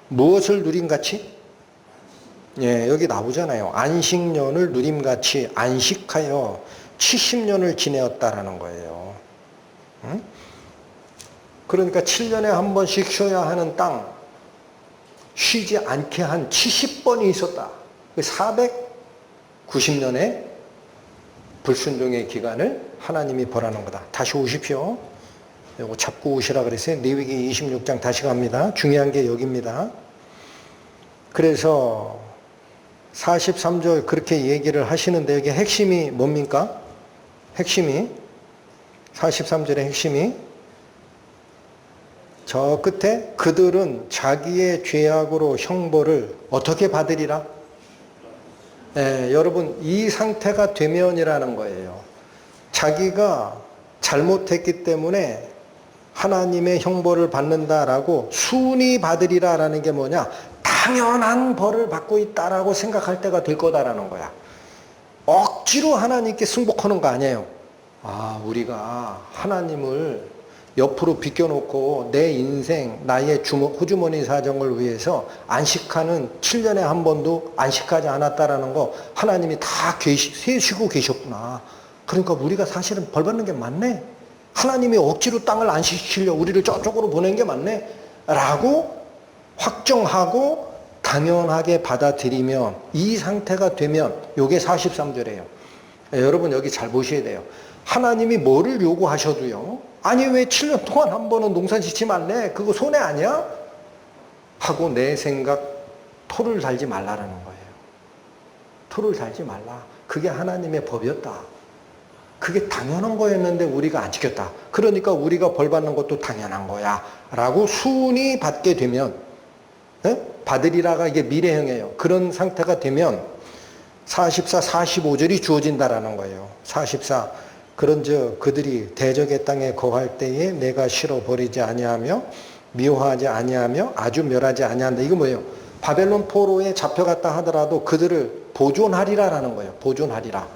무엇을 누림같이? 예, 여기 나오잖아요. 안식년을 누림같이 안식하여 70년을 지내었다라는 거예요. 응? 그러니까 7년에 한 번씩 쉬어야 하는 땅, 쉬지 않게 한 70번이 있었다. 490년의 불순종의 기간을 하나님이 벌하는 거다. 다시 오십시오. 이거 잡고 오시라 그랬어요. 레위기 26장 다시 갑니다. 중요한 게 여기입니다. 그래서 43절 그렇게 얘기를 하시는데 여기 핵심이 뭡니까? 핵심이 43절의 핵심이 저 끝에 그들은 자기의 죄악으로 형벌을 어떻게 받으리라? 네, 여러분 이 상태가 되면이라는 거예요. 자기가 잘못했기 때문에 하나님의 형벌을 받는다라고 순위 받으리라라는 게 뭐냐? 당연한 벌을 받고 있다라고 생각할 때가 될 거다라는 거야. 억지로 하나님께 승복하는 거 아니에요. 아, 우리가 하나님을 옆으로 비껴놓고 내 인생, 나의 호주머니 사정을 위해서 안식하는 7년에 한 번도 안식하지 않았다라는 거 하나님이 다 세우시고 계셨구나. 그러니까 우리가 사실은 벌 받는 게 맞네. 하나님이 억지로 땅을 안식시키려 우리를 저쪽으로 보낸 게 맞네. 라고 확정하고 당연하게 받아들이면 이 상태가 되면 이게 43절이에요. 여러분 여기 잘 보셔야 돼요. 하나님이 뭐를 요구하셔도요. 아니 왜 7년 동안 한 번은 농사 짓지 말래? 그거 손해 아니야? 하고 내 생각 토를 달지 말라라는 거예요. 토를 달지 말라. 그게 하나님의 법이었다. 그게 당연한 거였는데 우리가 안 지켰다. 그러니까 우리가 벌 받는 것도 당연한 거야. 라고 순위 받게 되면 받으리라가 이게 미래형이에요. 그런 상태가 되면 44, 45절이 주어진다라는 거예요. 44 그런즉 그들이 대적의 땅에 거할 때에 내가 실어버리지 아니하며 미워하지 아니하며 아주 멸하지 아니한다. 이거 뭐예요? 바벨론 포로에 잡혀갔다 하더라도 그들을 보존하리라라는 거예요. 보존하리라.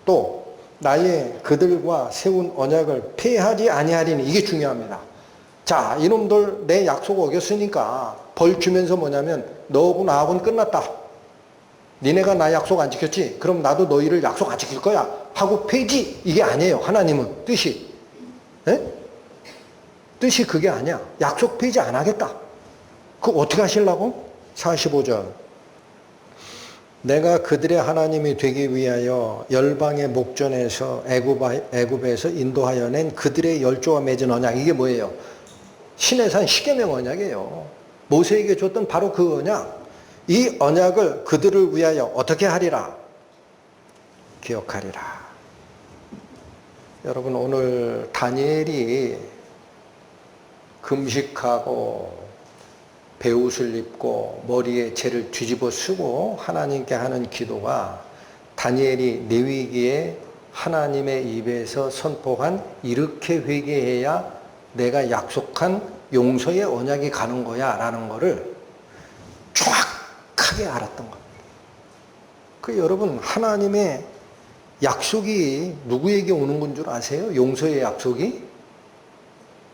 또 나의 그들과 세운 언약을 폐하지 아니하리니 이게 중요합니다. 자, 이놈들 내 약속 어겼으니까 벌 주면서 뭐냐면 너하고 나하고는 끝났다. 니네가 나 약속 안 지켰지? 그럼 나도 너희를 약속 안 지킬 거야. 하고 폐지. 이게 아니에요. 하나님은 뜻이. 에? 뜻이 그게 아니야. 약속 폐지 안 하겠다. 그거 어떻게 하시려고? 45절. 내가 그들의 하나님이 되기 위하여 열방의 목전에서 애굽에서 인도하여 낸 그들의 열조와 맺은 언약. 이게 뭐예요? 신의 산 십계명 언약이에요. 모세에게 줬던 바로 그 언약. 이 언약을 그들을 위하여 어떻게 하리라? 기억하리라. 여러분 오늘 다니엘이 금식하고 베옷을 입고 머리에 재를 뒤집어 쓰고 하나님께 하는 기도가 다니엘이 레위기에 하나님의 입에서 선포한 이렇게 회개해야 내가 약속한 용서의 언약이 가는 거야 라는 거를 정확하게 알았던 겁니다. 그 여러분 하나님의 약속이 누구에게 오는 건 줄 아세요? 용서의 약속이?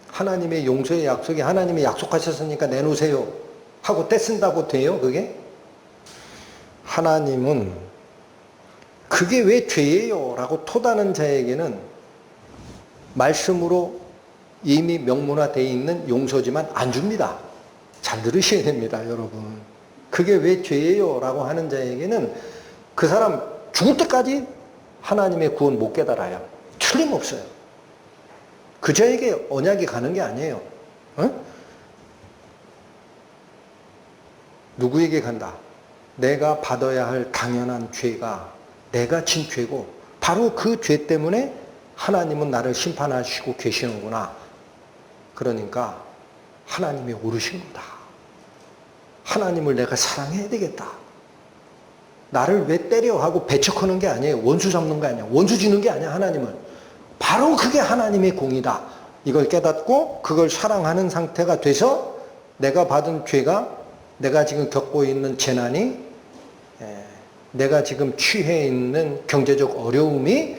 하나님의 용서의 약속이 하나님이 약속하셨으니까 내놓으세요 하고 떼쓴다고 돼요 그게? 하나님은 그게 왜 죄예요? 라고 토다는 자에게는 말씀으로 이미 명문화되어 있는 용서지만 안 줍니다. 잘 들으셔야 됩니다 여러분. 그게 왜 죄예요? 라고 하는 자에게는 그 사람 죽을 때까지 하나님의 구원 못 깨달아요. 틀림없어요. 그 자에게 언약이 가는 게 아니에요. 어? 누구에게 간다? 내가 받아야 할 당연한 죄가 내가 진 죄고 바로 그 죄 때문에 하나님은 나를 심판하시고 계시는구나. 그러니까 하나님이 오르신 거다. 하나님을 내가 사랑해야 되겠다. 나를 왜 때려 하고 배척하는 게 아니에요. 원수 잡는 게 아니야. 원수 지는 게 아니야, 하나님을. 바로 그게 하나님의 공이다. 이걸 깨닫고 그걸 사랑하는 상태가 돼서 내가 받은 죄가, 내가 지금 겪고 있는 재난이, 내가 지금 취해 있는 경제적 어려움이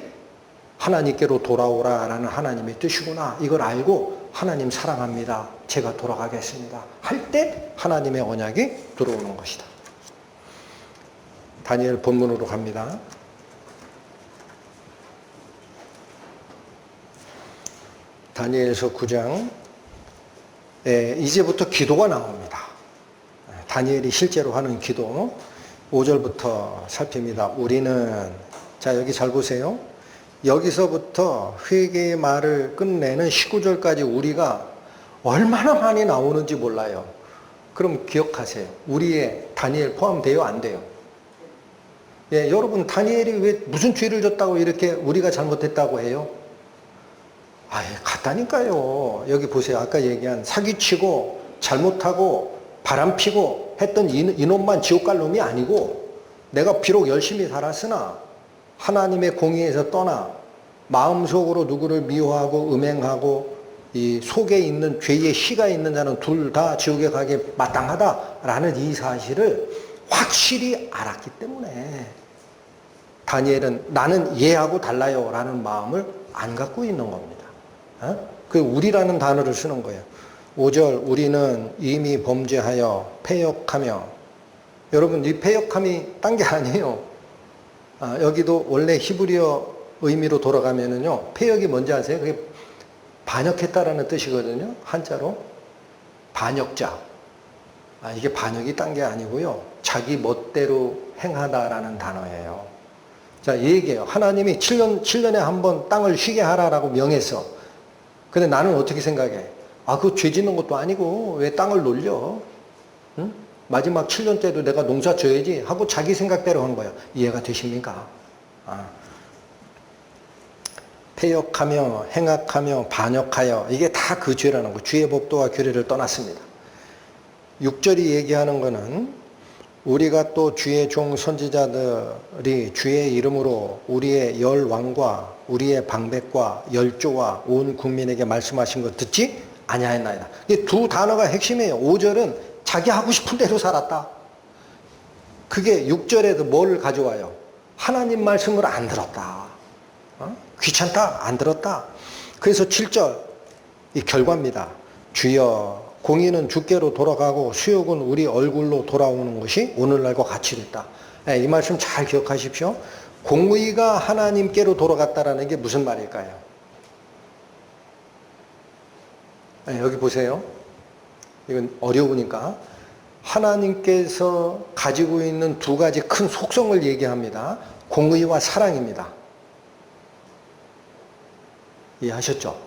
하나님께로 돌아오라라는 하나님의 뜻이구나. 이걸 알고 하나님 사랑합니다. 제가 돌아가겠습니다. 할 때 하나님의 언약이 들어오는 것이다. 다니엘 본문으로 갑니다. 다니엘서 9장. 이제부터 기도가 나옵니다. 다니엘이 실제로 하는 기도 5절부터 살핍니다. 우리는, 자 여기 잘 보세요. 여기서부터 회개의 말을 끝내는 19절까지 우리가 얼마나 많이 나오는지 몰라요. 그럼 기억하세요. 우리의 다니엘 포함돼요? 안 돼요? 예, 여러분 다니엘이 왜 무슨 죄를 졌다고 이렇게 우리가 잘못했다고 해요? 같다니까요. 여기 보세요. 아까 얘기한 사기치고 잘못하고 바람피고 했던 이놈만 지옥 갈 놈이 아니고, 내가 비록 열심히 살았으나 하나님의 공의에서 떠나 마음속으로 누구를 미워하고 음행하고 이 속에 있는 죄의 씨가 있는 자는 둘 다 지옥에 가게 마땅하다라는 이 사실을 확실히 알았기 때문에 다니엘은 나는 얘하고 달라요 라는 마음을 안 갖고 있는 겁니다. 그 우리라는 단어를 쓰는 거예요. 5절 우리는 이미 범죄하여 패역하며, 여러분 이 패역함이 딴 게 아니에요. 여기도 원래 히브리어 의미로 돌아가면은요, 패역이 뭔지 아세요? 그게 반역했다라는 뜻이거든요. 한자로 반역자. 이게 반역이 딴 게 아니고요, 자기 멋대로 행하다라는 단어예요. 자, 이 얘기예요. 하나님이 7년에 한 번 땅을 쉬게 하라라고 명했어. 근데 나는 어떻게 생각해? 그거 죄 짓는 것도 아니고 왜 땅을 놀려? 응? 마지막 7년 때도 내가 농사 져야지 하고 자기 생각대로 한 거야. 이해가 되십니까? 패역하며 행악하며 반역하여, 이게 다 그 죄라는 거. 주의 법도와 규례를 떠났습니다. 6절이 얘기하는 거는 우리가 또 주의 종 선지자들이 주의 이름으로 우리의 열 왕과 우리의 방백과 열조와 온 국민에게 말씀하신 것 듣지 아니하였나이다. 이 두 단어가 핵심이에요. 5절은 자기 하고 싶은 대로 살았다. 그게 6절에도 뭘 가져와요? 하나님 말씀을 안 들었다. 귀찮다? 안 들었다. 그래서 7절 이 결과입니다. 주여 공의는 주께로 돌아가고 수욕은 우리 얼굴로 돌아오는 것이 오늘날과 같이 됐다. 이 말씀 잘 기억하십시오. 공의가 하나님께로 돌아갔다라는 게 무슨 말일까요? 여기 보세요. 이건 어려우니까. 하나님께서 가지고 있는 두 가지 큰 속성을 얘기합니다. 공의와 사랑입니다. 이해하셨죠?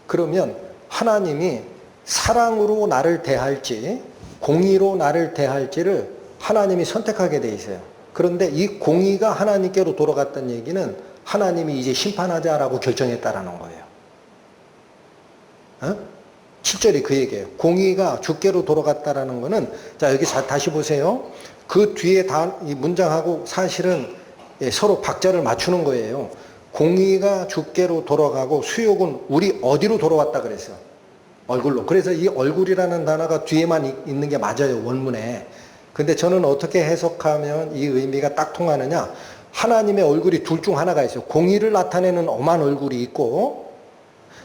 그러면 하나님이 사랑으로 나를 대할지 공의로 나를 대할지를 하나님이 선택하게 돼 있어요. 그런데 이 공의가 하나님께로 돌아갔다는 얘기는 하나님이 이제 심판하자라고 결정했다라는 거예요. 7절이 그 얘기예요. 공의가 주께로 돌아갔다라는 거는, 자 여기 다시 보세요. 그 뒤에 이 문장하고 사실은 서로 박자를 맞추는 거예요. 공의가 주께로 돌아가고 수욕은 우리 어디로 돌아왔다 그랬어요? 얼굴로. 그래서 이 얼굴이라는 단어가 뒤에만 있는 게 맞아요, 원문에. 근데 저는 어떻게 해석하면 이 의미가 딱 통하느냐? 하나님의 얼굴이 둘 중 하나가 있어요. 공의를 나타내는 엄한 얼굴이 있고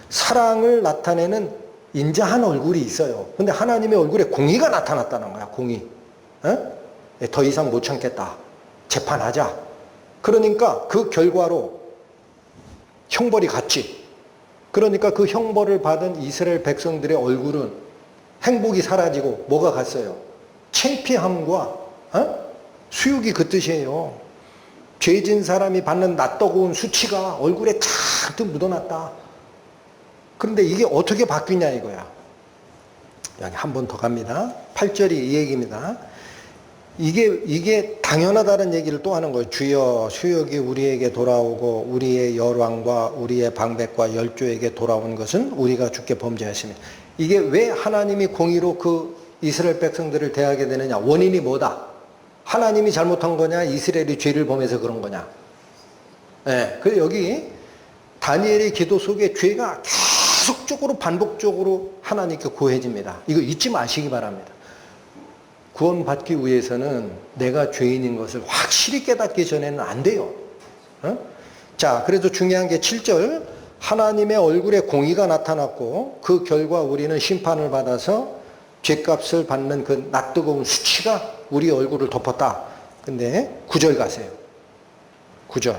사랑을 나타내는 인자한 얼굴이 있어요. 근데 하나님의 얼굴에 공의가 나타났다는 거야, 공의. 더 이상 못 참겠다. 재판하자. 그러니까 그 결과로 형벌이 갔지. 그러니까 그 형벌을 받은 이스라엘 백성들의 얼굴은 행복이 사라지고 뭐가 갔어요? 창피함과 수욕이 그 뜻이에요. 죄진 사람이 받는 낯뜨거운 수치가 얼굴에 잔뜩 묻어났다. 그런데 이게 어떻게 바뀌냐 이거야. 여기 한 번 더 갑니다. 8절이 이 얘기입니다. 이게 당연하다는 얘기를 또 하는 거예요. 주여 수욕이 우리에게 돌아오고 우리의 열왕과 우리의 방백과 열조에게 돌아온 것은 우리가 주께 범죄했습니다. 이게 왜 하나님이 공의로 그 이스라엘 백성들을 대하게 되느냐? 원인이 뭐다? 하나님이 잘못한 거냐? 이스라엘이 죄를 범해서 그런 거냐? 예, 그래서 여기 다니엘의 기도 속에 죄가 계속적으로 반복적으로 하나님께 고해집니다. 이거 잊지 마시기 바랍니다. 구원받기 위해서는 내가 죄인인 것을 확실히 깨닫기 전에는 안 돼요. 어? 자, 그래도 중요한 게 7절. 하나님의 얼굴에 공의가 나타났고 그 결과 우리는 심판을 받아서 죄값을 받는 그 낯뜨거운 수치가 우리 얼굴을 덮었다. 근데 9절 가세요. 9절.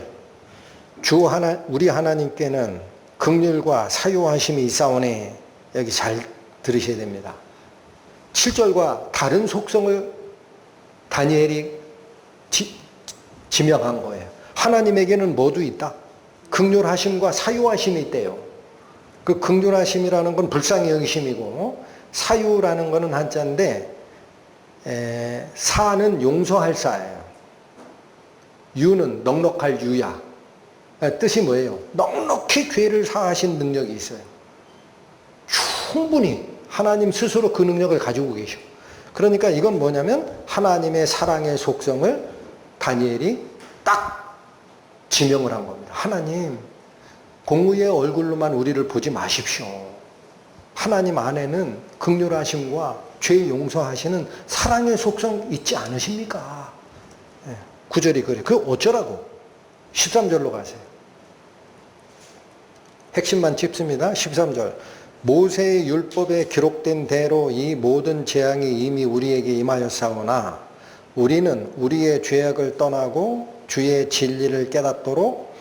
우리 하나님께는 긍휼과 사유하심이 있사오니, 여기 잘 들으셔야 됩니다. 7절과 다른 속성을 다니엘이 지명한 거예요. 하나님에게는 뭐도 있다. 긍휼하심과 사유하심이 있대요. 그 긍휼하심이라는 건 불쌍히 여기심이고, 사유라는 거는 한자인데, 사는 용서할 사예요. 유는 넉넉할 유야. 뜻이 뭐예요? 넉넉히 죄를 사하신 능력이 있어요. 충분히 하나님 스스로 그 능력을 가지고 계셔. 그러니까 이건 뭐냐면 하나님의 사랑의 속성을 다니엘이 딱 지명을 한 겁니다. 하나님, 공의의 얼굴로만 우리를 보지 마십시오. 하나님 안에는 긍휼하심과 죄 용서하시는 사랑의 속성 있지 않으십니까? 9절이 그래. 그 어쩌라고? 13절로 가세요. 핵심만 짚습니다. 13절. 모세의 율법에 기록된 대로 이 모든 재앙이 이미 우리에게 임하였사오나 우리는 우리의 죄악을 떠나고 주의 진리를 깨닫도록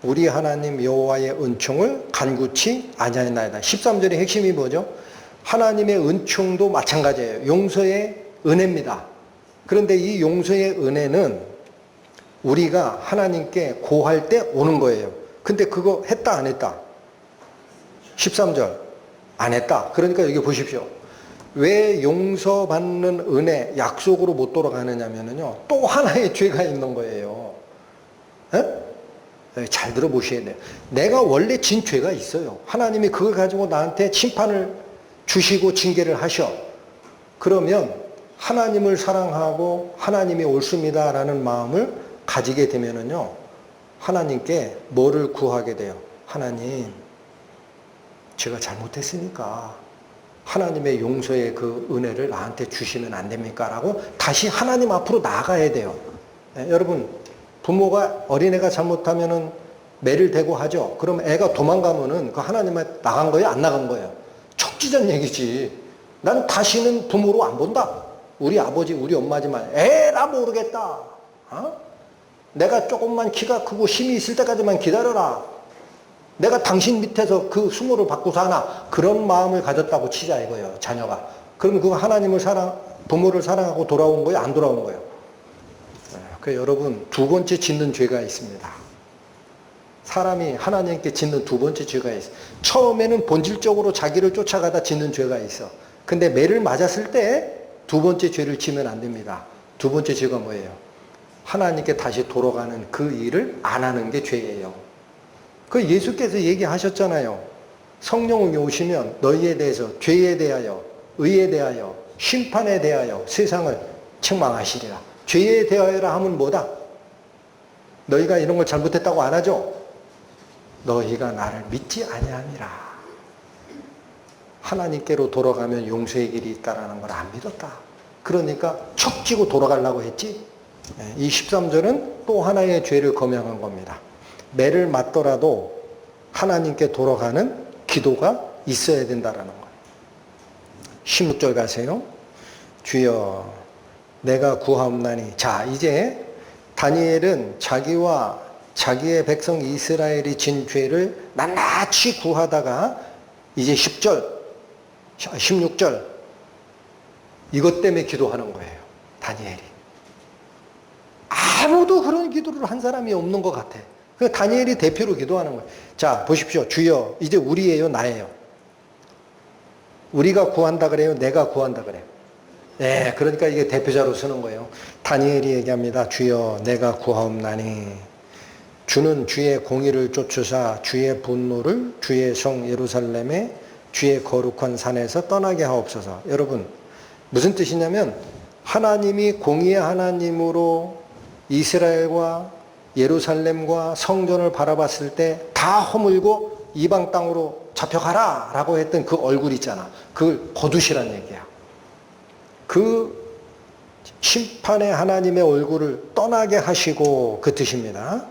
우리 하나님 여호와의 은총을 간구치 아니하나이다. 13절의 핵심이 뭐죠? 하나님의 은총도 마찬가지예요. 용서의 은혜입니다. 그런데 이 용서의 은혜는 우리가 하나님께 고할 때 오는 거예요. 근데 그거 했다 안 했다? 13절 안 했다. 그러니까 여기 보십시오. 왜 용서받는 은혜 약속으로 못 돌아가느냐면요, 또 하나의 죄가 있는 거예요. 에? 잘 들어보셔야 돼요. 내가 원래 진 죄가 있어요. 하나님이 그걸 가지고 나한테 심판을 주시고 징계를 하셔. 그러면 하나님을 사랑하고 하나님이 옳습니다라는 마음을 가지게 되면은요, 하나님께 뭐를 구하게 돼요? 하나님, 제가 잘못했으니까 하나님의 용서의 그 은혜를 나한테 주시면 안 됩니까? 라고 다시 하나님 앞으로 나가야 돼요. 여러분, 부모가 어린애가 잘못하면은 매를 대고 하죠. 그럼 애가 도망가면은 그 하나님한테 나간 거예요? 안 나간 거예요? 척지전 얘기지. 난 다시는 부모로 안 본다. 우리 아버지, 우리 엄마지만 에라 모르겠다. 내가 조금만 키가 크고 힘이 있을 때까지만 기다려라. 내가 당신 밑에서 그 수모를 받고 사나. 그런 마음을 가졌다고 치자 이거예요, 자녀가. 그러면 그거 하나님을 부모를 사랑하고 돌아온 거예요? 안 돌아온 거예요? 그래서 여러분, 두 번째 짓는 죄가 있습니다. 사람이 하나님께 짓는 두 번째 죄가 있어요. 처음에는 본질적으로 자기를 쫓아가다 짓는 죄가 있어. 근데 매를 맞았을 때 두 번째 죄를 지면 안 됩니다. 두 번째 죄가 뭐예요? 하나님께 다시 돌아가는 그 일을 안 하는 게 죄예요. 그 예수께서 얘기하셨잖아요. 성령이 오시면 너희에 대해서 죄에 대하여, 의에 대하여, 심판에 대하여 세상을 책망하시리라. 죄에 대하여라 하면 뭐다? 너희가 이런 걸 잘못했다고 안 하죠? 너희가 나를 믿지 아니하니라. 하나님께로 돌아가면 용서의 길이 있다라는 걸 안 믿었다. 그러니까 척지고 돌아가려고 했지. 이 13절은 또 하나의 죄를 검양한 겁니다. 매를 맞더라도 하나님께 돌아가는 기도가 있어야 된다라는 거예요. 16절 가세요. 주여 내가 구하옵나니. 자, 이제 다니엘은 자기와 자기의 백성 이스라엘이 진 죄를 낱낱이 구하다가 이제 10절, 16절 이것 때문에 기도하는 거예요. 다니엘이. 아무도 그런 기도를 한 사람이 없는 것 같아. 그 다니엘이 대표로 기도하는 거예요. 자, 보십시오. 주여, 이제 우리예요, 나예요? 우리가 구한다 그래요? 내가 구한다 그래요? 네, 그러니까 이게 대표자로 쓰는 거예요. 다니엘이 얘기합니다. 주여, 내가 구하옵나니 주는 주의 공의를 쫓으사 주의 분노를 주의 성 예루살렘에 주의 거룩한 산에서 떠나게 하옵소서. 여러분, 무슨 뜻이냐면 하나님이 공의의 하나님으로 이스라엘과 예루살렘과 성전을 바라봤을 때 다 허물고 이방 땅으로 잡혀가라 라고 했던 그 얼굴 있잖아. 그걸 거두시란 얘기야. 그 심판의 하나님의 얼굴을 떠나게 하시고 그 뜻입니다.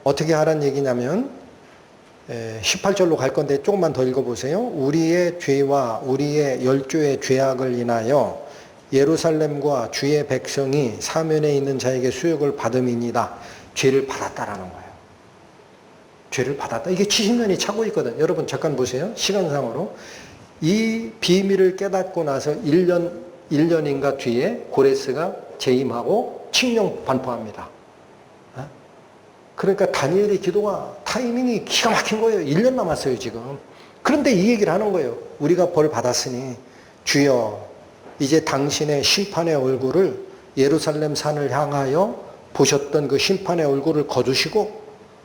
어떻게 하란 얘기냐면 18절로 갈 건데 조금만 더 읽어보세요. 우리의 죄와 우리의 열조의 죄악을 인하여 예루살렘과 주의 백성이 사면에 있는 자에게 수욕을 받음이니이다. 죄를 받았다라는 거예요. 죄를 받았다. 이게 70년이 차고 있거든. 여러분 잠깐 보세요. 시간상으로. 이 비밀을 깨닫고 나서 1년인가 뒤에 고레스가 재임하고 칙령 반포합니다. 그러니까 다니엘의 기도가 타이밍이 기가 막힌 거예요. 1년 남았어요 지금. 그런데 이 얘기를 하는 거예요. 우리가 벌 받았으니 주여 이제 당신의 심판의 얼굴을 예루살렘 산을 향하여 보셨던 그 심판의 얼굴을 거두시고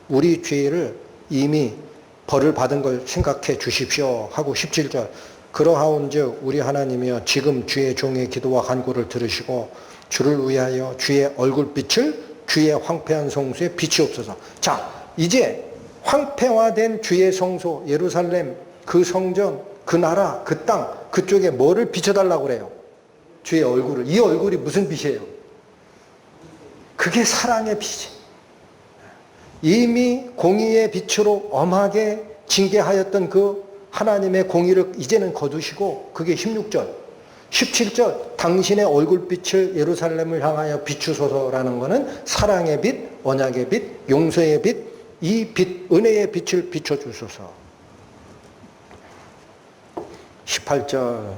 우리 죄를 이미 벌을 받은 걸 생각해 주십시오 하고 17절 그러하온즉 우리 하나님이여 지금 주의 종의 기도와 간구를 들으시고 주를 위하여 주의 얼굴빛을 주의 황폐한 성소에 비치옵소서. 자, 이제 황폐화된 주의 성소 예루살렘 그 성전 그 나라 그 땅 그쪽에 뭐를 비춰달라고 그래요? 주의 얼굴을. 이 얼굴이 무슨 빛이에요? 그게 사랑의 빛이에요. 이미 공의의 빛으로 엄하게 징계하였던 그 하나님의 공의를 이제는 거두시고 그게 16절 17절 당신의 얼굴빛을 예루살렘을 향하여 비추소서라는 것은 사랑의 빛, 언약의 빛, 용서의 빛, 이 빛, 은혜의 빛을 비춰주소서. 18절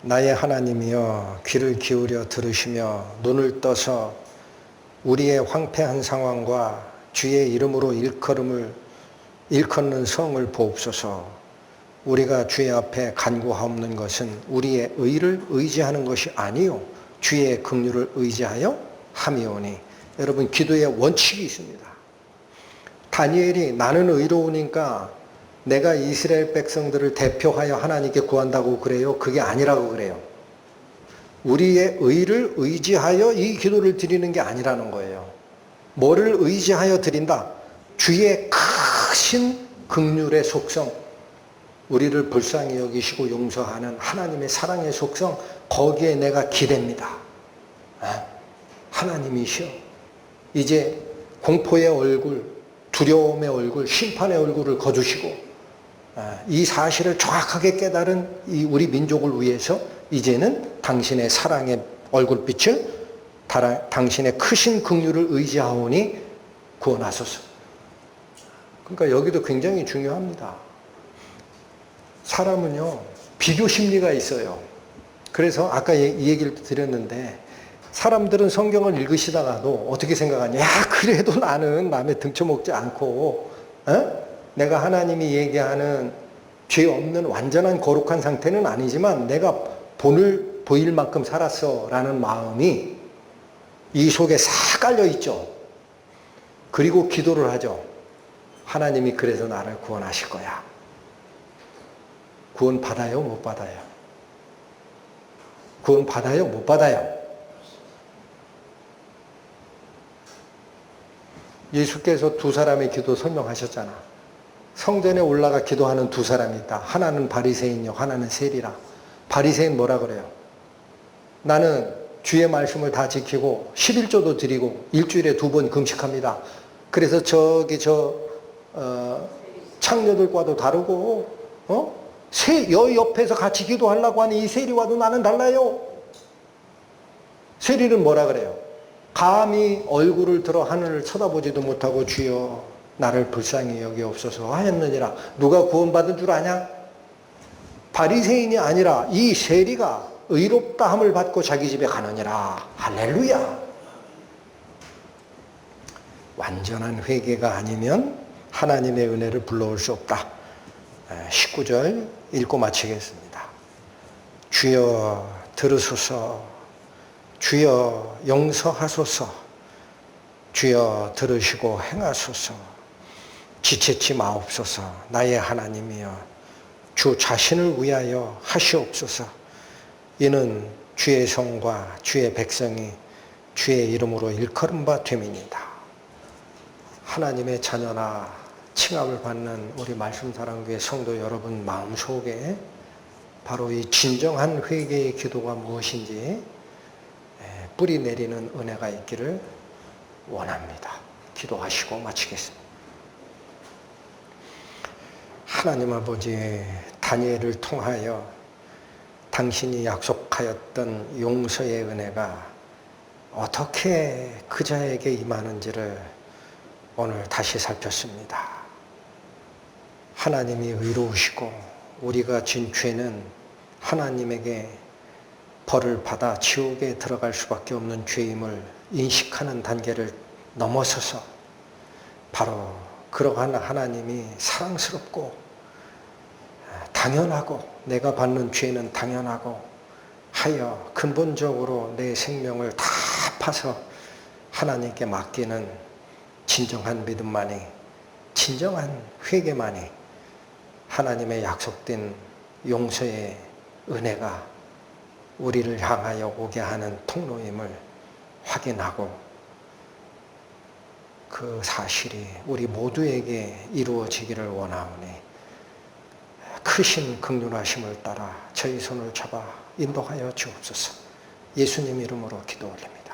나의 하나님이여 귀를 기울여 들으시며 눈을 떠서 우리의 황폐한 상황과 주의 이름으로 일컫는 성을 보옵소서. 우리가 주의 앞에 간구하옵는 것은 우리의 의를 의지하는 것이 아니요 주의 긍휼을 의지하여 함이오니. 여러분 기도의 원칙이 있습니다. 다니엘이 나는 의로우니까 내가 이스라엘 백성들을 대표하여 하나님께 구한다고 그래요? 그게 아니라고 그래요. 우리의 의를 의지하여 이 기도를 드리는 게 아니라는 거예요. 뭐를 의지하여 드린다? 주의 크신 긍휼의 속성, 우리를 불쌍히 여기시고 용서하는 하나님의 사랑의 속성, 거기에 내가 기댑니다. 하나님이시여 이제 공포의 얼굴, 두려움의 얼굴, 심판의 얼굴을 거두시고 이 사실을 정확하게 깨달은 이 우리 민족을 위해서 이제는 당신의 사랑의 얼굴빛을 당신의 크신 긍휼을 의지하오니 구원하소서. 그러니까 여기도 굉장히 중요합니다. 사람은요 비교 심리가 있어요. 그래서 아까 이 얘기를 드렸는데 사람들은 성경을 읽으시다가도 어떻게 생각하냐. 야 그래도 나는 남의 등쳐먹지 않고 내가 하나님이 얘기하는 죄 없는 완전한 거룩한 상태는 아니지만 내가 본을 보일 만큼 살았어 라는 마음이 이 속에 싹 깔려 있죠. 그리고 기도를 하죠. 하나님이 그래서 나를 구원하실 거야. 구원 받아요? 못 받아요? 구원 받아요? 못 받아요? 예수께서 두 사람의 기도 설명하셨잖아. 성전에 올라가 기도하는 두 사람이 있다. 하나는 바리새인이요 하나는 세리라. 바리새인 뭐라 그래요? 나는 주의 말씀을 다 지키고 11조도 드리고 일주일에 2번 금식합니다. 그래서 창녀들과도 다르고 여 옆에서 같이 기도하려고 하는 이 세리와도 나는 달라요. 세리는 뭐라 그래요? 감히 얼굴을 들어 하늘을 쳐다보지도 못하고 주여 나를 불쌍히 여기옵소서 하였느니라. 누가 구원받은 줄 아냐? 바리새인이 아니라 이 세리가 의롭다 함을 받고 자기 집에 가느니라. 할렐루야. 완전한 회개가 아니면 하나님의 은혜를 불러올 수 없다. 19절 읽고 마치겠습니다. 주여 들으소서. 주여 용서하소서. 주여 들으시고 행하소서. 지체치 마옵소서. 나의 하나님이여 주 자신을 위하여 하시옵소서. 이는 주의 성과 주의 백성이 주의 이름으로 일컬음 바 됨이니이다. 하나님의 자녀나 칭함을 받는 우리 말씀사랑교회 성도 여러분 마음속에 바로 이 진정한 회개의 기도가 무엇인지 뿌리 내리는 은혜가 있기를 원합니다. 기도하시고 마치겠습니다. 하나님 아버지, 다니엘을 통하여 당신이 약속하였던 용서의 은혜가 어떻게 그 자에게 임하는지를 오늘 다시 살폈습니다. 하나님이 의로우시고 우리가 진 죄는 하나님에게 벌을 받아 지옥에 들어갈 수밖에 없는 죄임을 인식하는 단계를 넘어서서 바로 그러한 하나님이 사랑스럽고 당연하고 내가 받는 죄는 당연하고 하여 근본적으로 내 생명을 다 파서 하나님께 맡기는 진정한 믿음만이, 진정한 회개만이 하나님의 약속된 용서의 은혜가 우리를 향하여 오게 하는 통로임을 확인하고 그 사실이 우리 모두에게 이루어지기를 원하오니 크신 긍휼하심을 따라 저희 손을 잡아 인도하여 주옵소서. 예수님 이름으로 기도 올립니다.